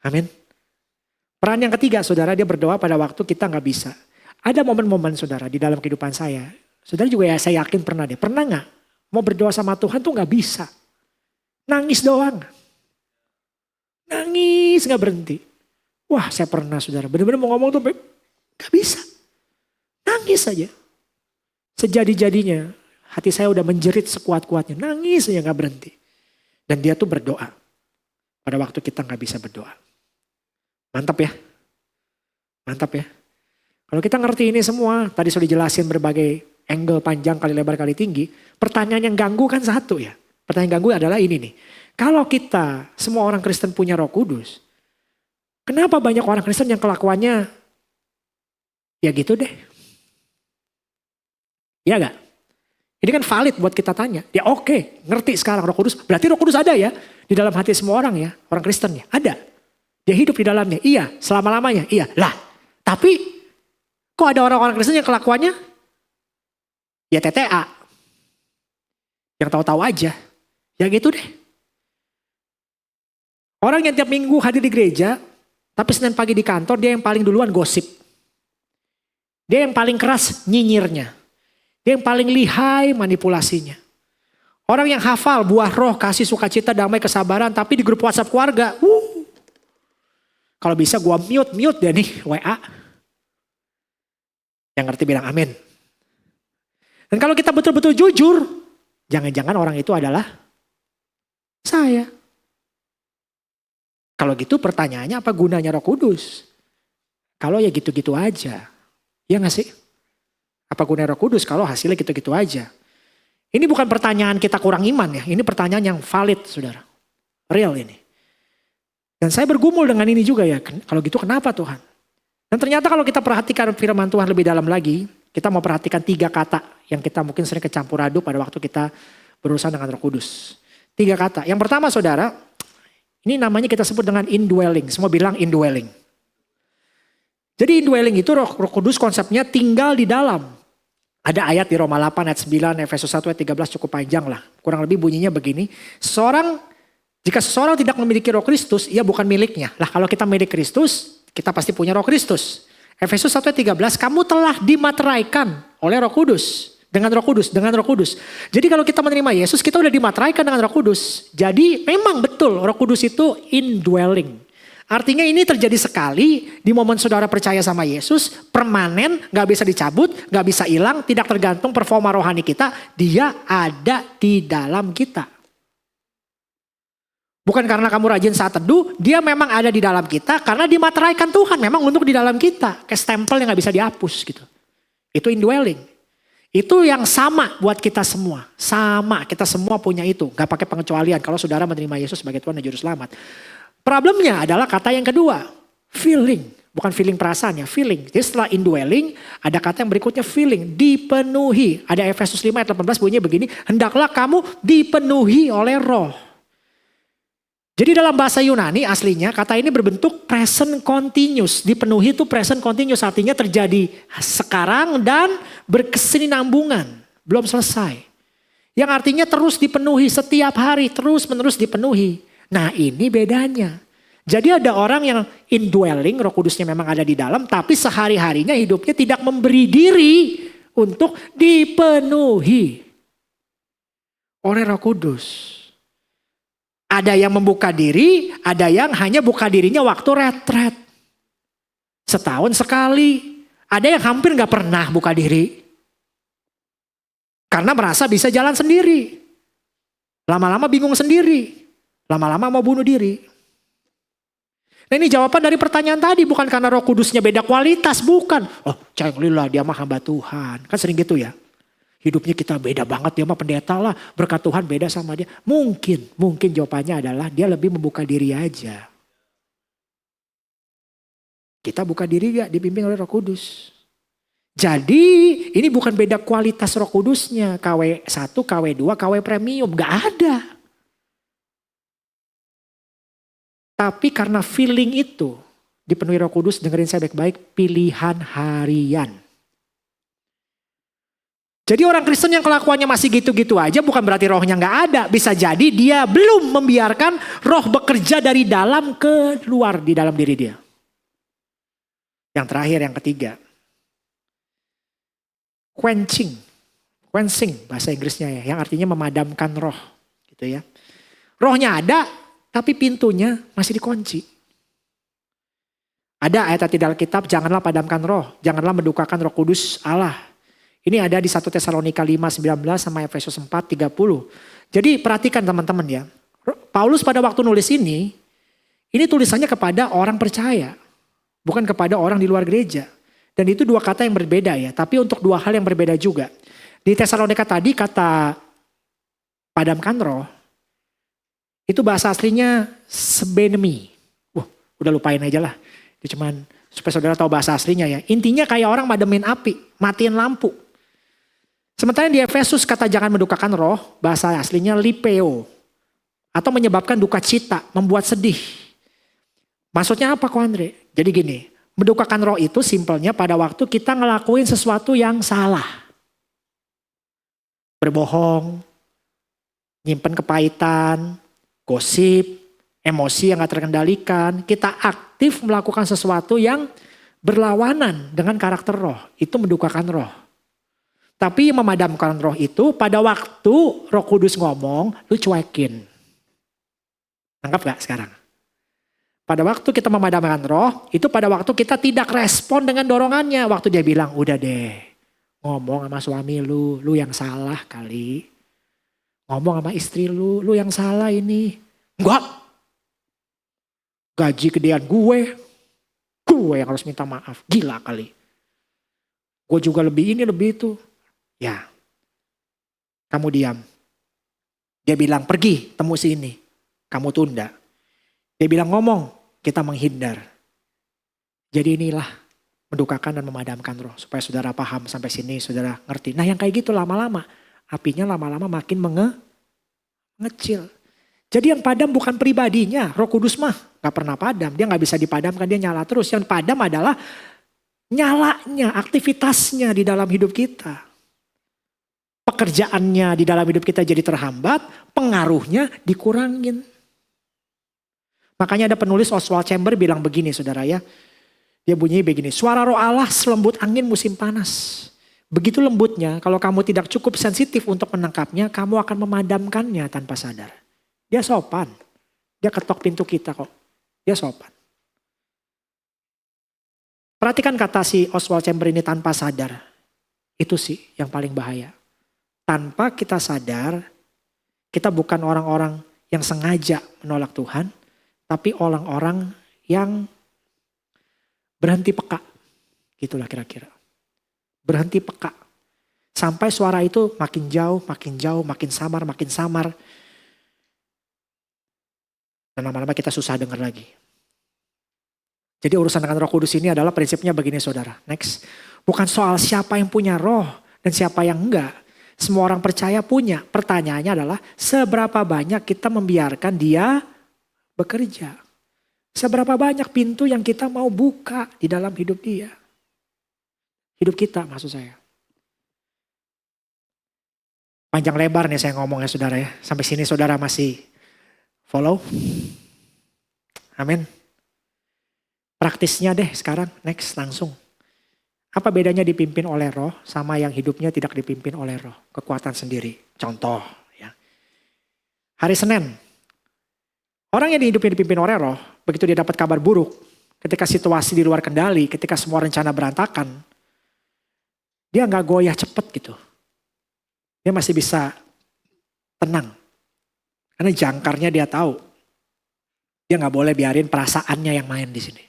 Amin. Peran yang ketiga saudara, dia berdoa pada waktu kita gak bisa. Ada momen-momen saudara di dalam kehidupan saya. Saudara juga ya saya yakin pernah deh. Pernah gak mau berdoa sama Tuhan tuh gak bisa. Nangis doang. Nangis gak berhenti. Wah saya pernah saudara. Benar-benar mau ngomong tuh gak bisa. Nangis aja. Sejadi-jadinya hati saya udah menjerit sekuat-kuatnya. Nangis aja gak berhenti. Dan dia tuh berdoa. Pada waktu kita gak bisa berdoa. Mantap ya. Mantap ya. Kalau kita ngerti ini semua. Tadi sudah dijelasin berbagai angle panjang kali lebar kali tinggi. Pertanyaan yang ganggu kan satu ya. Pertanyaan ganggu adalah ini nih. Kalau kita semua orang Kristen punya Roh Kudus, kenapa banyak orang Kristen yang kelakuannya ya gitu deh? Iya gak? Ini kan valid buat kita tanya. Ya oke, ngerti sekarang Roh Kudus. Berarti Roh Kudus ada ya di dalam hati semua orang ya, orang Kristen ya. Ada. Dia hidup di dalamnya. Iya, selama-lamanya. Iya. Lah, tapi kok ada orang-orang Kristen yang kelakuannya ya TTA. Yang tahu-tahu aja. Ya gitu deh. Orang yang tiap minggu hadir di gereja, tapi Senin pagi di kantor dia yang paling duluan gosip. Dia yang paling keras nyinyirnya. Dia yang paling lihai manipulasinya. Orang yang hafal buah roh, kasih, sukacita, damai, kesabaran. Tapi di grup WhatsApp keluarga. Kalau bisa gua mute deh nih WA. Yang ngerti bilang amin. Dan kalau kita betul-betul jujur. Jangan-jangan orang itu adalah saya. Kalau gitu pertanyaannya apa gunanya Roh Kudus? Kalau ya gitu-gitu aja. Ya gak sih? Apa gunanya Roh Kudus kalau hasilnya gitu-gitu aja? Ini bukan pertanyaan kita kurang iman ya. Ini pertanyaan yang valid saudara. Real ini. Dan saya bergumul dengan ini juga ya. Kalau gitu kenapa Tuhan? Dan ternyata kalau kita perhatikan firman Tuhan lebih dalam lagi. Kita mau perhatikan 3 kata yang kita mungkin sering kecampur aduk pada waktu kita berurusan dengan Roh Kudus. 3 kata. Yang pertama saudara. Ini namanya kita sebut dengan indwelling. Semua bilang indwelling. Jadi indwelling itu Roh Kudus konsepnya tinggal di dalam. Ada ayat di Roma 8 ayat 9, Efesus 1 ayat 13 cukup panjang lah. Kurang lebih bunyinya begini. Jika seseorang tidak memiliki Roh Kristus, ia bukan miliknya. Lah kalau kita milik Kristus, kita pasti punya Roh Kristus. Efesus 1 ayat 13, kamu telah dimateraikan oleh Roh Kudus. Dengan Roh Kudus. Jadi kalau kita menerima Yesus, kita udah dimateraikan dengan Roh Kudus. Jadi memang betul Roh Kudus itu indwelling. Artinya ini terjadi sekali di momen saudara percaya sama Yesus, permanen, gak bisa dicabut, gak bisa hilang, tidak tergantung performa rohani kita, dia ada di dalam kita. Bukan karena kamu rajin saat teduh, dia memang ada di dalam kita karena dimateraikan Tuhan memang untuk di dalam kita. Kayak stempel yang gak bisa dihapus gitu. Itu indwelling. Itu yang sama buat kita semua. Sama, kita semua punya itu. Gak pakai pengecualian kalau saudara menerima Yesus sebagai Tuhan dan Juru Selamat. Problemnya adalah kata yang kedua, feeling. Bukan feeling perasaan ya, feeling. Jadi setelah indwelling, ada kata yang berikutnya feeling, dipenuhi. Ada Efesus 5 ayat 18 bunyinya begini, hendaklah kamu dipenuhi oleh roh. Jadi dalam bahasa Yunani aslinya kata ini berbentuk present continuous. Dipenuhi itu present continuous artinya terjadi sekarang dan berkesinambungan. Belum selesai. Yang artinya terus dipenuhi setiap hari, terus menerus dipenuhi. Nah ini bedanya. Jadi ada orang yang indwelling, Roh Kudusnya memang ada di dalam, tapi sehari-harinya hidupnya tidak memberi diri untuk dipenuhi oleh Roh Kudus. Ada yang membuka diri, ada yang hanya buka dirinya waktu retret. Setahun sekali. Ada yang hampir gak pernah buka diri. Karena merasa bisa jalan sendiri. Lama-lama bingung sendiri. Lama-lama mau bunuh diri. Nah ini jawaban dari pertanyaan tadi. Bukan karena Roh Kudusnya beda kualitas. Bukan. Oh cengli lah dia mah hamba Tuhan. Kan sering gitu ya. Hidupnya kita beda banget, dia mah pendeta lah. Berkat Tuhan beda sama dia. Mungkin jawabannya adalah dia lebih membuka diri aja. Kita buka diri gak dibimbing oleh Roh Kudus. Jadi ini bukan beda kualitas Roh Kudusnya. KW1, KW2, KW premium. Gak ada. Tapi karena feeling itu dipenuhi Roh Kudus, dengerin saya baik-baik, pilihan harian. Jadi orang Kristen yang kelakuannya masih gitu-gitu aja bukan berarti rohnya gak ada. Bisa jadi dia belum membiarkan roh bekerja dari dalam ke luar di dalam diri dia. Yang terakhir, yang ketiga. Quenching bahasa Inggrisnya ya. Yang artinya memadamkan roh. Gitu ya. Rohnya ada tapi pintunya masih dikunci. Ada ayat di dalam kitab, janganlah padamkan roh. Janganlah mendukakan Roh Kudus Allah. Ini ada di 1 Tesalonika 5:19 sama Efesus 4:30. Jadi perhatikan teman-teman ya. Paulus pada waktu nulis ini tulisannya kepada orang percaya. Bukan kepada orang di luar gereja. Dan itu 2 kata yang berbeda ya. Tapi untuk 2 hal yang berbeda juga. Di Tesalonika tadi kata padamkan roh. Itu bahasa aslinya sebenemi. Wah, udah lupain aja lah. Itu cuman supaya saudara tahu bahasa aslinya ya. Intinya kayak orang mademin api, matiin lampu. Sementara di Efesus kata jangan mendukakan roh, bahasa aslinya lipeo. Atau menyebabkan duka cita, membuat sedih. Maksudnya apa kok Andre? Jadi gini, mendukakan roh itu simpelnya pada waktu kita ngelakuin sesuatu yang salah. Berbohong, nyimpen kepahitan, gosip, emosi yang gak terkendalikan. Kita aktif melakukan sesuatu yang berlawanan dengan karakter roh. Itu mendukakan roh. Tapi memadamkan roh itu pada waktu Roh Kudus ngomong, lu cuekin. Tangkap gak sekarang? Pada waktu kita memadamkan roh, itu pada waktu kita tidak respon dengan dorongannya. Waktu dia bilang, udah deh, ngomong sama suami lu yang salah kali. Ngomong sama istri lu yang salah ini. Enggak. Gaji gedean gue yang harus minta maaf. Gila kali. Gue juga lebih ini, lebih itu. Ya, kamu diam. Dia bilang pergi temu si ini. Kamu tunda. Dia bilang ngomong, kita menghindar. Jadi inilah mendukakan dan memadamkan roh. Supaya saudara paham sampai sini, saudara ngerti. Nah yang kayak gitu lama-lama, apinya lama-lama makin mengecil. Jadi yang padam bukan pribadinya, Roh Kudus mah gak pernah padam. Dia gak bisa dipadamkan, dia nyala terus. Yang padam adalah nyalanya, aktivitasnya di dalam hidup kita. Pekerjaannya di dalam hidup kita jadi terhambat, pengaruhnya dikurangin. Makanya ada penulis Oswald Chamber bilang begini saudara ya. Dia bunyi begini, suara roh Allah selembut angin musim panas. Begitu lembutnya, kalau kamu tidak cukup sensitif untuk menangkapnya, kamu akan memadamkannya tanpa sadar. Dia sopan, dia ketok pintu kita kok. Dia sopan. Perhatikan kata si Oswald Chamber ini tanpa sadar. Itu sih yang paling bahaya. Tanpa kita sadar, kita bukan orang-orang yang sengaja menolak Tuhan, tapi orang-orang yang berhenti peka. Gitulah kira-kira. Berhenti peka. Sampai suara itu makin jauh, makin samar, makin samar. Dan lama-lama kita susah dengar lagi. Jadi urusan dengan Roh Kudus ini adalah prinsipnya begini saudara. Next. Bukan soal siapa yang punya roh dan siapa yang enggak. Semua orang percaya punya. Pertanyaannya adalah seberapa banyak kita membiarkan dia bekerja. Seberapa banyak pintu yang kita mau buka di dalam hidup dia. Hidup kita maksud saya. Panjang lebar nih saya ngomongnya saudara ya. Sampai sini saudara masih follow? Amin. Praktisnya deh sekarang next langsung. Apa bedanya dipimpin oleh roh sama yang hidupnya tidak dipimpin oleh roh? Kekuatan sendiri. Contoh ya. Hari Senin. Orang yang hidupnya dipimpin oleh roh, begitu dia dapat kabar buruk, ketika situasi di luar kendali, ketika semua rencana berantakan, dia gak goyah cepet gitu. Dia masih bisa tenang. Karena jangkarnya dia tahu. Dia gak boleh biarin perasaannya yang main di sini.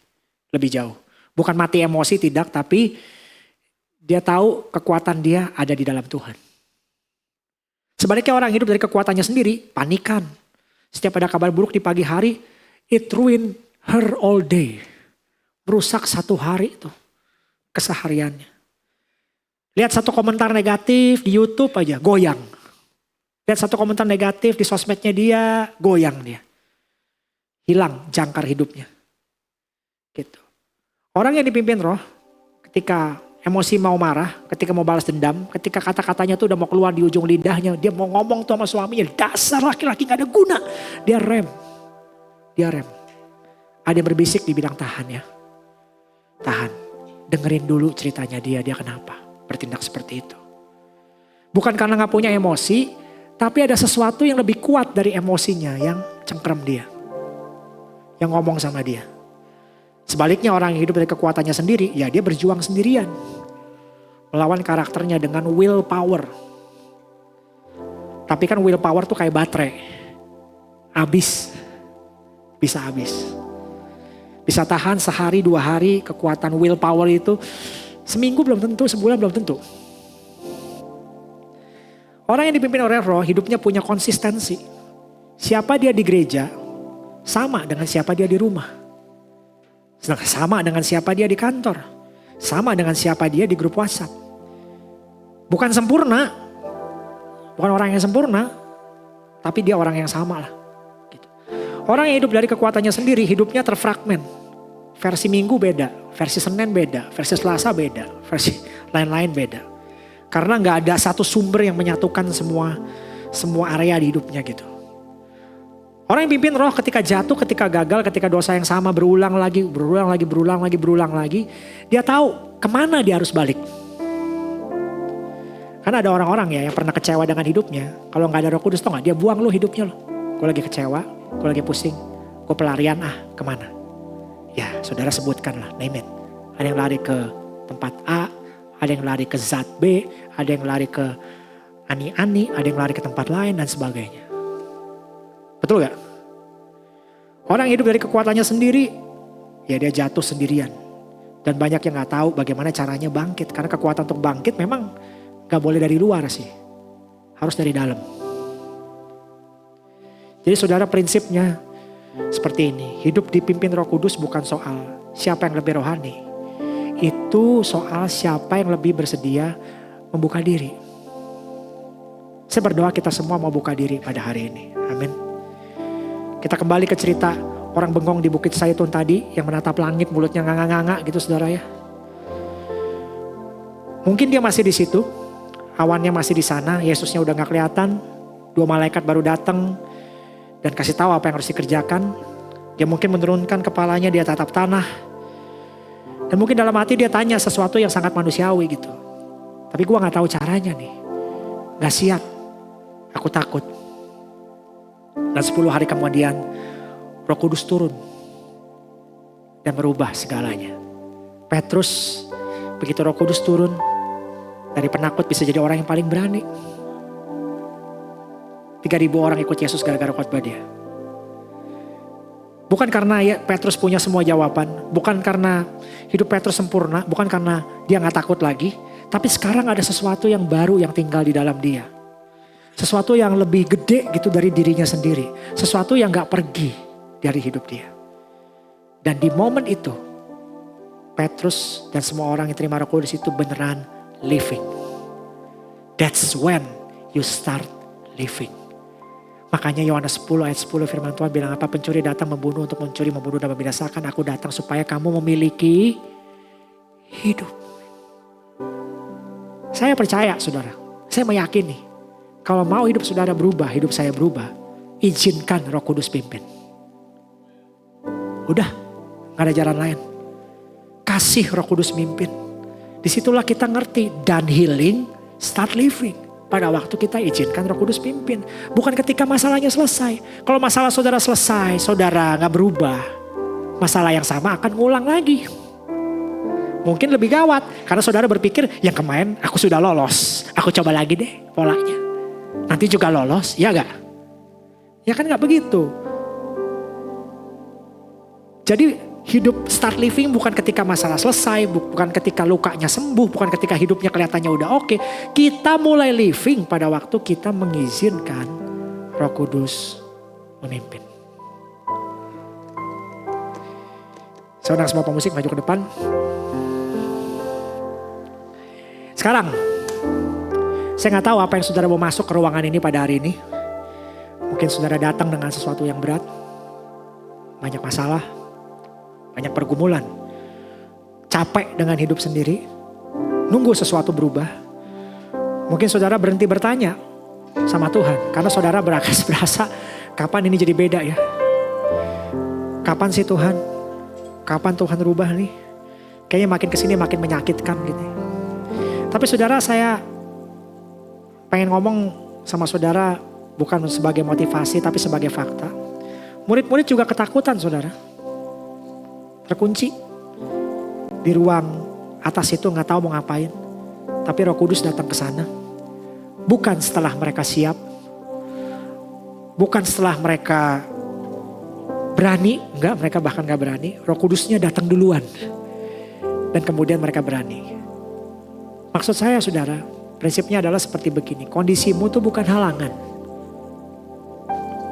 Lebih jauh. Bukan mati emosi tidak, tapi dia tahu kekuatan dia ada di dalam Tuhan. Sebaliknya orang hidup dari kekuatannya sendiri, panikan. Setiap ada kabar buruk di pagi hari, it ruin her all day. Merusak satu hari itu, kesehariannya. Lihat satu komentar negatif di YouTube aja, goyang. Lihat satu komentar negatif di sosmednya dia, goyang dia. Hilang jangkar hidupnya. Gitu. Orang yang dipimpin roh, ketika emosi mau marah, ketika mau balas dendam, ketika kata-katanya tuh udah mau keluar di ujung lidahnya, dia mau ngomong tuh sama suaminya, dasar laki-laki gak ada guna. Dia rem. Ada yang berbisik dibilang tahan ya. Tahan, dengerin dulu ceritanya dia kenapa bertindak seperti itu. Bukan karena gak punya emosi, tapi ada sesuatu yang lebih kuat dari emosinya yang cengkrem dia. Yang ngomong sama dia. Sebaliknya orang yang hidup dari kekuatannya sendiri, ya dia berjuang sendirian. Melawan karakternya dengan willpower. Tapi kan willpower tuh kayak baterai. Habis. Bisa habis. Bisa tahan sehari, 2 hari kekuatan willpower itu. Seminggu belum tentu, sebulan belum tentu. Orang yang dipimpin oleh roh hidupnya punya konsistensi. Siapa dia di gereja sama dengan siapa dia di rumah. Sama dengan siapa dia di kantor. Sama dengan siapa dia di grup WhatsApp. Bukan sempurna. Bukan orang yang sempurna. Tapi dia orang yang sama lah. Gitu. Orang yang hidup dari kekuatannya sendiri, hidupnya terfragmen. Versi Minggu beda, versi Senin beda, versi Selasa beda, versi lain-lain beda. Karena gak ada satu sumber yang menyatukan semua area di hidupnya gitu. Orang yang pimpin roh ketika jatuh, ketika gagal, ketika dosa yang sama berulang lagi, dia tahu kemana dia harus balik. Karena ada orang-orang ya yang pernah kecewa dengan hidupnya. Kalau gak ada Roh Kudus, tau gak? Dia buang lo hidupnya lo. Gue lagi kecewa, gue lagi pusing, gue pelarian kemana? Ya saudara sebutkan lah, name it. Ada yang lari ke tempat A, ada yang lari ke zat B, ada yang lari ke ani-ani, ada yang lari ke tempat lain dan sebagainya. Betul gak? Orang yang hidup dari kekuatannya sendiri, ya dia jatuh sendirian. Dan banyak yang gak tahu bagaimana caranya bangkit. Karena kekuatan untuk bangkit memang gak boleh dari luar sih. Harus dari dalam. Jadi saudara prinsipnya seperti ini. Hidup dipimpin Roh Kudus bukan soal siapa yang lebih rohani. Itu soal siapa yang lebih bersedia membuka diri. Saya berdoa kita semua mau buka diri pada hari ini. Amin. Kita kembali ke cerita orang bengong di Bukit Zaitun tadi. Yang menatap langit mulutnya nganga-nganga gitu saudara ya. Mungkin dia masih di situ. Awannya masih di sana. Yesusnya udah gak kelihatan. 2 malaikat baru datang. Dan kasih tahu apa yang harus dikerjakan. Dia mungkin menurunkan kepalanya, dia tatap tanah. Dan mungkin dalam hati dia tanya sesuatu yang sangat manusiawi gitu. Tapi gue gak tahu caranya nih. Gak siap. Aku takut. Dan 10 hari kemudian Roh Kudus turun. Dan merubah segalanya. Petrus begitu Roh Kudus turun. Dari penakut bisa jadi orang yang paling berani. 3.000 orang ikut Yesus gara-gara khotbah dia. Bukan karena Petrus punya semua jawaban. Bukan karena hidup Petrus sempurna. Bukan karena dia gak takut lagi. Tapi sekarang ada sesuatu yang baru yang tinggal di dalam dia. Sesuatu yang lebih gede gitu dari dirinya sendiri. Sesuatu yang gak pergi dari hidup dia. Dan di momen itu. Petrus dan semua orang yang terima Roh Kudus itu beneran living. That's when you start living. Makanya Yohanes 10 ayat 10 firman Tuhan bilang apa? Pencuri datang membunuh untuk mencuri, membunuh dan membinasakan. Aku datang supaya kamu memiliki hidup. Saya percaya saudara. Saya meyakini. Kalau mau hidup saudara berubah, hidup saya berubah. Izinkan Roh Kudus pimpin. Udah. Gak ada jalan lain. Kasih Roh Kudus mimpin. Disitulah kita ngerti. Dan healing, start living. Pada waktu kita izinkan Roh Kudus pimpin. Bukan ketika masalahnya selesai. Kalau masalah saudara selesai, saudara gak berubah. Masalah yang sama akan ngulang lagi. Mungkin lebih gawat. Karena saudara berpikir, yang kemarin aku sudah lolos. Aku coba lagi deh polanya. Nanti juga lolos, ya gak? Ya kan gak begitu. Jadi hidup start living bukan ketika masalah selesai, bukan ketika lukanya sembuh, bukan ketika hidupnya kelihatannya udah oke. Kita mulai living pada waktu kita mengizinkan Roh Kudus memimpin. Saya undang semua pemusik maju ke depan. Sekarang, saya gak tahu apa yang saudara mau masuk ke ruangan ini pada hari ini. Mungkin saudara datang dengan sesuatu yang berat, banyak masalah, banyak pergumulan, capek dengan hidup sendiri, nunggu sesuatu berubah. Mungkin saudara berhenti bertanya sama Tuhan. Karena saudara berasa kapan ini jadi beda ya. Kapan sih Tuhan? Kapan Tuhan rubah nih? Kayaknya makin kesini makin menyakitkan gitu. Tapi saudara saya pengen ngomong sama saudara bukan sebagai motivasi tapi sebagai fakta. Murid-murid juga ketakutan saudara. Terkunci di ruang atas itu nggak tahu mau ngapain, tapi Roh Kudus datang ke sana. Bukan setelah mereka siap, bukan setelah mereka berani, enggak, mereka bahkan nggak berani. Roh Kudusnya datang duluan, dan kemudian mereka berani. Maksud saya, saudara, prinsipnya adalah seperti begini: kondisimu itu bukan halangan,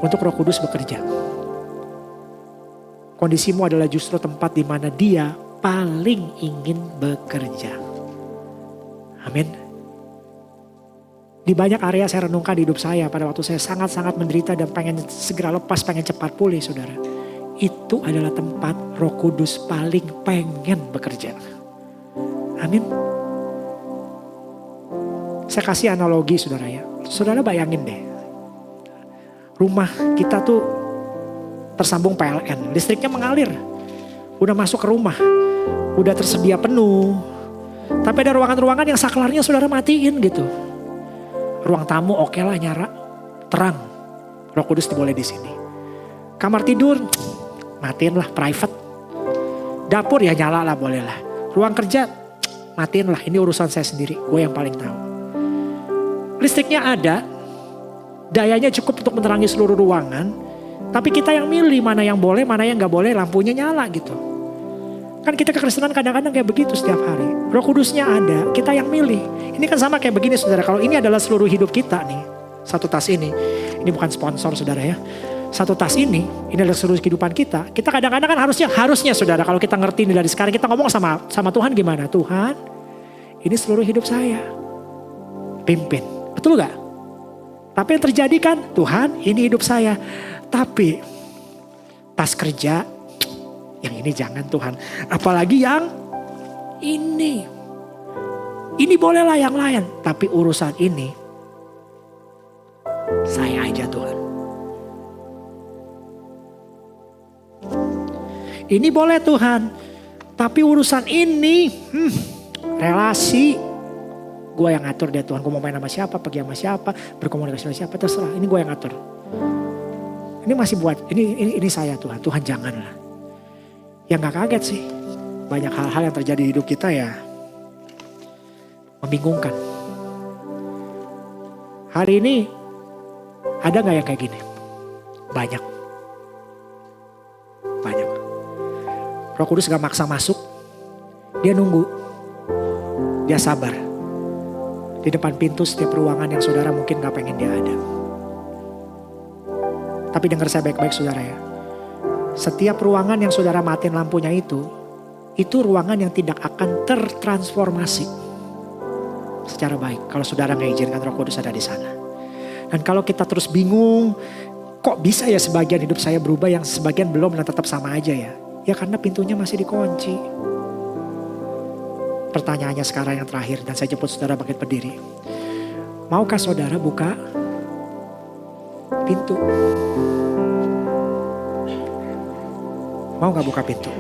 untuk Roh Kudus bekerja. Kondisimu adalah justru tempat di mana Dia paling ingin bekerja. Amin. Di banyak area saya renungkan di hidup saya pada waktu saya sangat-sangat menderita dan pengen segera lepas, pengen cepat pulih saudara. Itu adalah tempat Roh Kudus paling pengen bekerja. Amin. Saya kasih analogi saudara ya. Saudara bayangin deh. Rumah kita tuh tersambung PLN. Listriknya mengalir. Udah masuk ke rumah. Udah tersedia penuh. Tapi ada ruangan-ruangan yang saklarnya saudara matiin gitu. Ruang tamu oke lah nyala. Terang. Roh Kudus boleh di sini. Kamar tidur matiin lah private. Dapur ya nyala lah boleh lah. Ruang kerja matiin lah. Ini urusan saya sendiri. Gue yang paling tahu. Listriknya ada, dayanya cukup untuk menerangi seluruh ruangan, tapi kita yang milih mana yang boleh, mana yang gak boleh, lampunya nyala gitu. Kan kita kekristenan kadang-kadang kayak begitu setiap hari. Roh Kudusnya ada, kita yang milih. Ini kan sama kayak begini saudara, kalau ini adalah seluruh hidup kita nih, satu tas ini bukan sponsor saudara ya. Satu tas ini adalah seluruh kehidupan kita. Kita kadang-kadang kan harusnya saudara, kalau kita ngerti ini dari sekarang, kita ngomong sama Tuhan gimana? Tuhan, ini seluruh hidup saya. Pimpin. Betul gak? Tapi yang terjadi kan, Tuhan ini hidup saya. Tapi tas kerja, yang ini jangan Tuhan. Apalagi yang ini. Ini bolehlah yang lain. Tapi urusan ini, saya aja Tuhan. Ini boleh Tuhan. Tapi urusan ini, relasi. Gue yang ngatur deh Tuhan, gue mau main sama siapa, pergi sama siapa, berkomunikasi sama siapa, terserah. Ini gue yang ngatur. Ini masih buat, ini saya Tuhan, Tuhan janganlah. Ya gak kaget sih, banyak hal-hal yang terjadi di hidup kita ya membingungkan. Hari ini ada gak yang kayak gini? Banyak. Roh Kudus gak maksa masuk, dia nunggu, dia sabar. Di depan pintu setiap ruangan yang saudara mungkin gak pengen dia ada. Tapi dengar saya baik-baik saudara ya. Setiap ruangan yang saudara matiin lampunya itu ruangan yang tidak akan tertransformasi secara baik. Kalau saudara gak izinkan Roh Kudus ada di sana. Dan kalau kita terus bingung, kok bisa ya sebagian hidup saya berubah yang sebagian belum dan tetap sama aja ya. Ya karena pintunya masih dikunci. Pertanyaannya sekarang yang terakhir dan saya jemput saudara bangkit berdiri. Maukah saudara buka pintu? Mau gak buka pintu?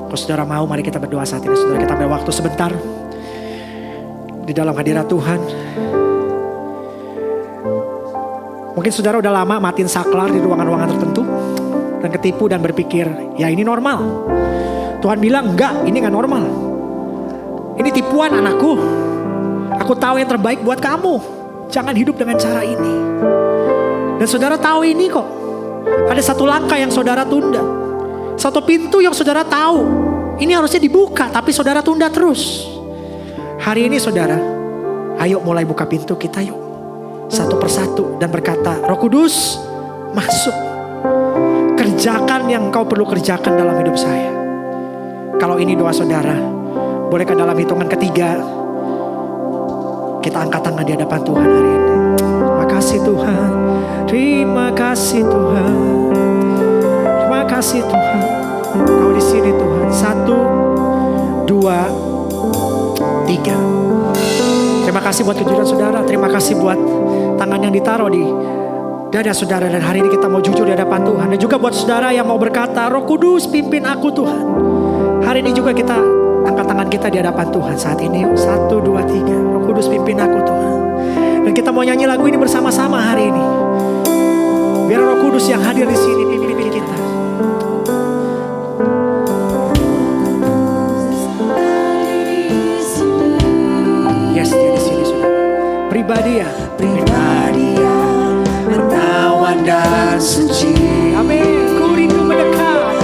Kalau saudara mau, mari kita berdoa saat ini. Saudara, kita ambil waktu sebentar di dalam hadirat Tuhan. Mungkin saudara udah lama matiin saklar di ruangan-ruangan tertentu dan ketipu dan berpikir, ya ini normal. Tuhan bilang, enggak, ini gak normal. Ini tipuan anakku. Aku tahu yang terbaik buat kamu. Jangan hidup dengan cara ini. Dan saudara tahu ini kok. Ada satu langkah yang saudara tunda. Satu pintu yang saudara tahu. Ini harusnya dibuka, tapi saudara tunda terus. Hari ini saudara, ayo mulai buka pintu kita yuk. Satu persatu dan berkata, Roh Kudus masuk. Kerjakan yang kau perlu kerjakan dalam hidup saya. Kalau ini doa saudara, bolehkah dalam hitungan ketiga kita angkat tangan di hadapan Tuhan hari ini. Terima kasih Tuhan, terima kasih Tuhan, terima kasih Tuhan. Kau di sini Tuhan. 1, 2, 3. Terima kasih buat kejujuran saudara. Terima kasih buat tangan yang ditaruh di dada saudara. Dan hari ini kita mau jujur di hadapan Tuhan. Dan juga buat saudara yang mau berkata, Roh Kudus pimpin aku Tuhan. Hari ini juga kita angkat tangan kita di hadapan Tuhan saat ini. 1, 2, 3. Roh Kudus pimpin aku Tuhan. Dan kita mau nyanyi lagu ini bersama-sama hari ini. Biar Roh Kudus yang hadir di sini pimpin kita. Yes, dia di sini sudah. Pribadi ya. Menawan dan suci. Amin. Ku rindu mendekat.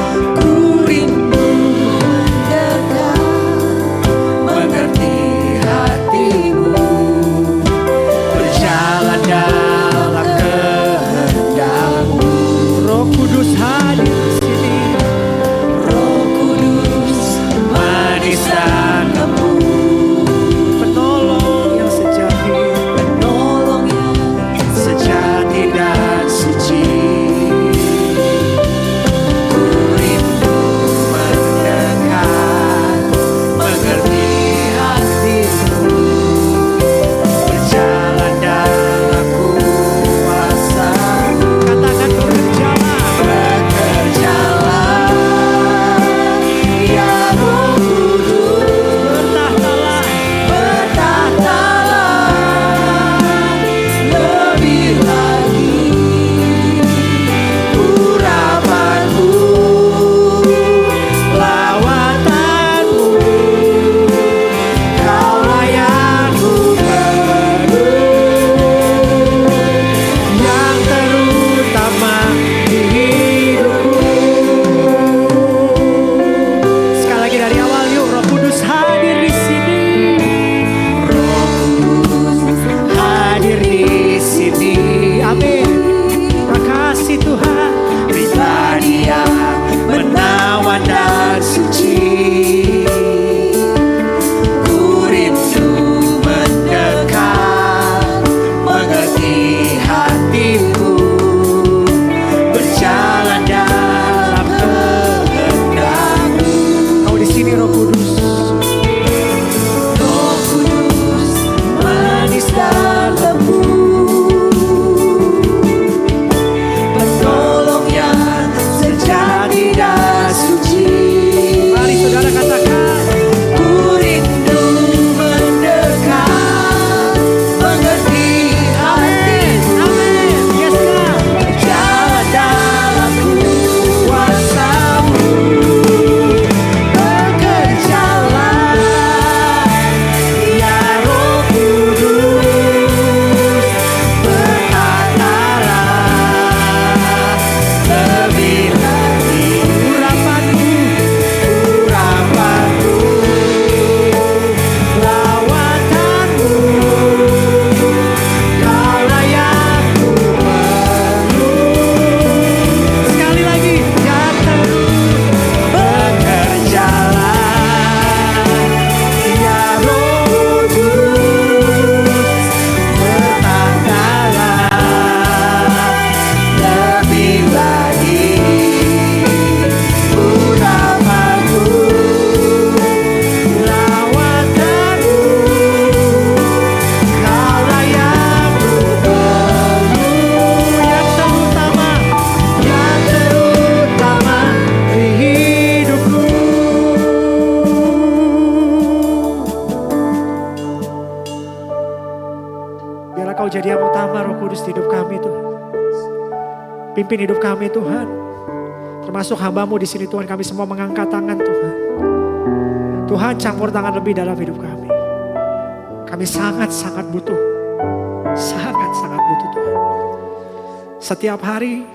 Mengerti hatimu. Berjalan dalam Biarlah Kau jadi yang utama Roh Kudus di hidup kami Tuhan. Pimpin hidup kami Tuhan. Termasuk hamba-Mu di sini Tuhan, kami semua mengangkat tangan Tuhan. Tuhan campur tangan lebih dalam hidup kami. Kami sangat-sangat butuh. Sangat-sangat butuh Tuhan. Setiap hari,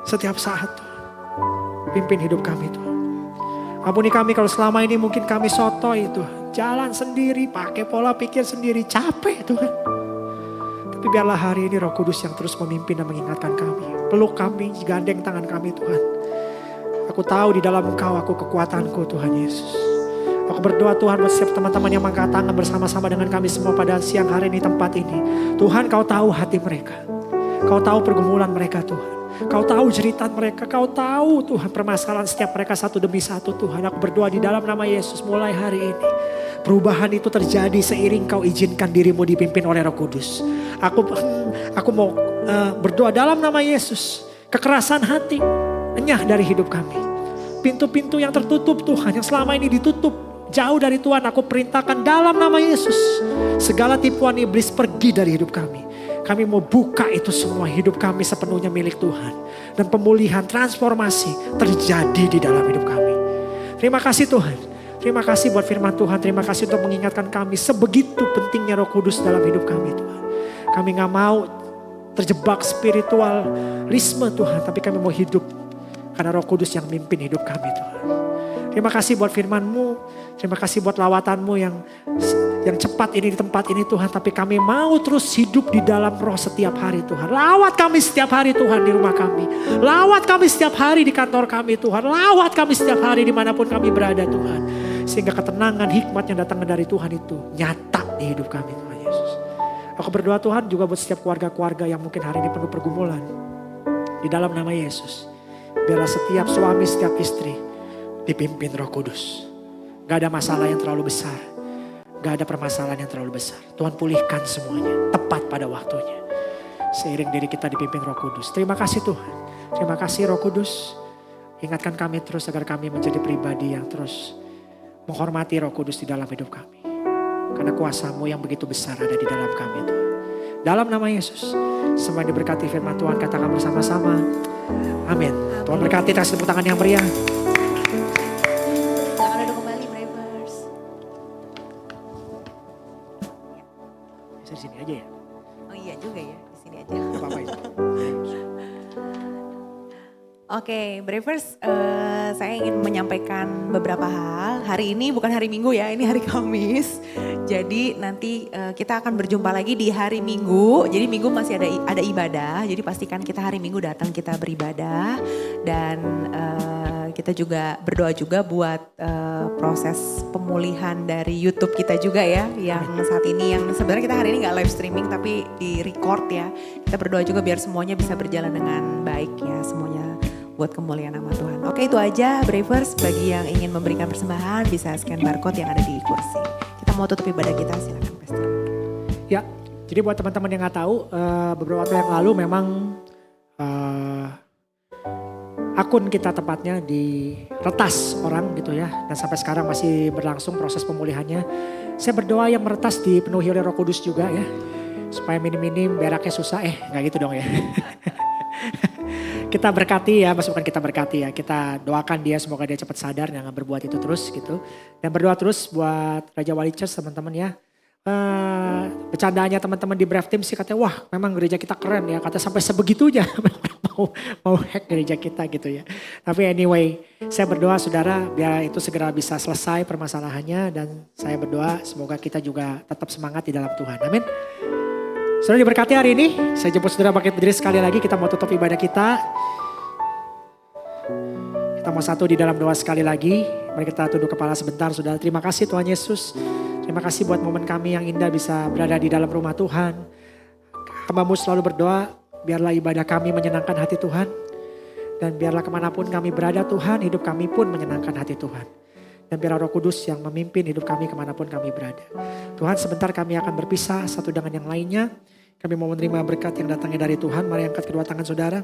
setiap saat Tuhan. Pimpin hidup kami Tuhan. Ampuni kami kalau selama ini mungkin kami sotoy Tuhan. Jalan sendiri, pakai pola pikir sendiri, capek Tuhan. Tapi biarlah hari ini Roh Kudus yang terus memimpin dan mengingatkan kami. Peluk kami, gandeng tangan kami Tuhan. Aku tahu di dalam Engkau aku kekuatanku Tuhan Yesus. Aku berdoa Tuhan buat setiap teman-teman yang mengangkat tangan bersama-sama dengan kami semua pada siang hari ini tempat ini. Tuhan Kau tahu hati mereka. Kau tahu pergumulan mereka Tuhan. Kau tahu jeritan mereka, Kau tahu Tuhan permasalahan setiap mereka satu demi satu Tuhan. Aku berdoa di dalam nama Yesus mulai hari ini. Perubahan itu terjadi seiring Kau izinkan dirimu dipimpin oleh Roh Kudus. Aku mau berdoa dalam nama Yesus. Kekerasan hati, enyah dari hidup kami. Pintu-pintu yang tertutup Tuhan, yang selama ini ditutup jauh dari Tuhan, aku perintahkan dalam nama Yesus. Segala tipuan iblis pergi dari hidup kami. Kami mau buka itu semua, hidup kami sepenuhnya milik Tuhan. Dan pemulihan, transformasi terjadi di dalam hidup kami. Terima kasih Tuhan. Terima kasih buat firman Tuhan. Terima kasih untuk mengingatkan kami sebegitu pentingnya Roh Kudus dalam hidup kami Tuhan. Kami gak mau terjebak spiritualisme Tuhan. Tapi kami mau hidup karena Roh Kudus yang mimpin hidup kami Tuhan. Terima kasih buat firman-Mu. Terima kasih buat lawatan-Mu yang cepat ini di tempat ini Tuhan. Tapi kami mau terus hidup di dalam Roh setiap hari Tuhan. Lawat kami setiap hari Tuhan di rumah kami. Lawat kami setiap hari di kantor kami Tuhan. Lawat kami setiap hari dimanapun kami berada Tuhan. Sehingga ketenangan, hikmat yang datang dari Tuhan itu nyata di hidup kami Tuhan Yesus. Aku berdoa Tuhan juga buat setiap keluarga-keluarga yang mungkin hari ini penuh pergumulan. Di dalam nama Yesus. Biarlah setiap suami, setiap istri dipimpin Roh Kudus. Gak ada masalah yang terlalu besar. Gak ada permasalahan yang terlalu besar. Tuhan pulihkan semuanya. Tepat pada waktunya. Seiring diri kita dipimpin Roh Kudus. Terima kasih Tuhan. Terima kasih Roh Kudus. Ingatkan kami terus agar kami menjadi pribadi yang terus menghormati Roh Kudus di dalam hidup kami. Karena kuasa-Mu yang begitu besar ada di dalam kami Tuhan. Dalam nama Yesus. Semua yang diberkati firman Tuhan katakan bersama-sama. Amin. Tuhan berkati, kasih tepuk tangan yang meriah. Di sini aja ya?
Oh iya juga ya, di sini aja.
Gak apa-apa itu.
Oke, Bravers, saya ingin menyampaikan beberapa hal. Hari ini bukan hari Minggu ya, ini hari Kamis. Jadi nanti kita akan berjumpa lagi di hari Minggu. Jadi Minggu masih ada ibadah. Jadi pastikan kita hari Minggu datang kita beribadah. Dan kita juga berdoa juga buat proses pemulihan dari YouTube kita juga ya. Yang saat ini, yang sebenarnya kita hari ini gak live streaming tapi di record ya. Kita berdoa juga biar semuanya bisa berjalan dengan baik ya semuanya. Buat kemuliaan nama Tuhan. Oke, itu aja Bravers. Bagi yang ingin memberikan persembahan bisa scan barcode yang ada di kursi. Kita mau tutup ibadah kita, silakan Pastor.
Ya, jadi buat teman-teman yang gak tahu, beberapa waktu yang lalu memang akun kita tepatnya diretas orang gitu ya. Dan sampai sekarang masih berlangsung proses pemulihannya. Saya berdoa yang meretas dipenuhi oleh Roh Kudus juga ya. Supaya minim-minim beraknya susah, gak gitu dong ya. Kita berkati ya, bukan kita berkati ya. Kita doakan dia semoga dia cepat sadar dan berbuat itu terus gitu. Dan berdoa terus buat Raja Wali Church teman-teman ya. Bercandanya teman-teman di Brave Team sih katanya, wah memang gereja kita keren ya. Kata sampai sebegitunya mau hack gereja kita gitu ya. Tapi anyway, saya berdoa saudara biar itu segera bisa selesai permasalahannya. Dan saya berdoa semoga kita juga tetap semangat di dalam Tuhan. Amin. Saudara diberkati hari ini, saya jemput saudara bangkit berdiri sekali lagi, kita mau tutup ibadah kita. Kita mau satu di dalam doa sekali lagi, mari kita tunduk kepala sebentar saudara. Terima kasih Tuhan Yesus, terima kasih buat momen kami yang indah bisa berada di dalam rumah Tuhan. Hamba-Mu selalu berdoa, biarlah ibadah kami menyenangkan hati Tuhan. Dan biarlah kemanapun kami berada Tuhan, hidup kami pun menyenangkan hati Tuhan. Dan biar Roh Kudus yang memimpin hidup kami kemanapun kami berada. Tuhan sebentar kami akan berpisah satu dengan yang lainnya. Kami mau menerima berkat yang datangnya dari Tuhan. Mari angkat kedua tangan saudara.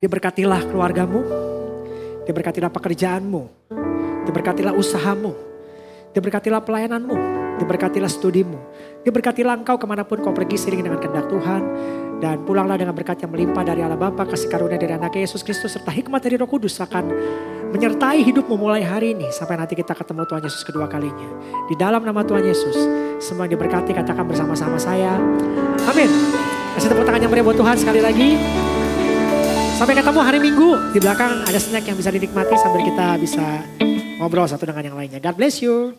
Diberkatilah keluargamu. Diberkatilah pekerjaanmu. Diberkatilah usahamu. Diberkatilah pelayananmu. Diberkatilah studimu. Diberkatilah engkau kemanapun kau pergi seiring dengan kehendak Tuhan. Dan pulanglah dengan berkat yang melimpah dari Allah Bapa, kasih karunia dari anak Yesus Kristus, serta hikmat dari Roh Kudus akan menyertai hidupmu mulai hari ini. Sampai nanti kita ketemu Tuhan Yesus kedua kalinya. Di dalam nama Tuhan Yesus, semua yang diberkati katakan bersama-sama saya. Amin. Kasih tepuk tangan yang meriah buat Tuhan sekali lagi. Sampai ketemu hari Minggu. Di belakang ada snack yang bisa dinikmati sambil kita bisa ngobrol satu dengan yang lainnya. God bless you.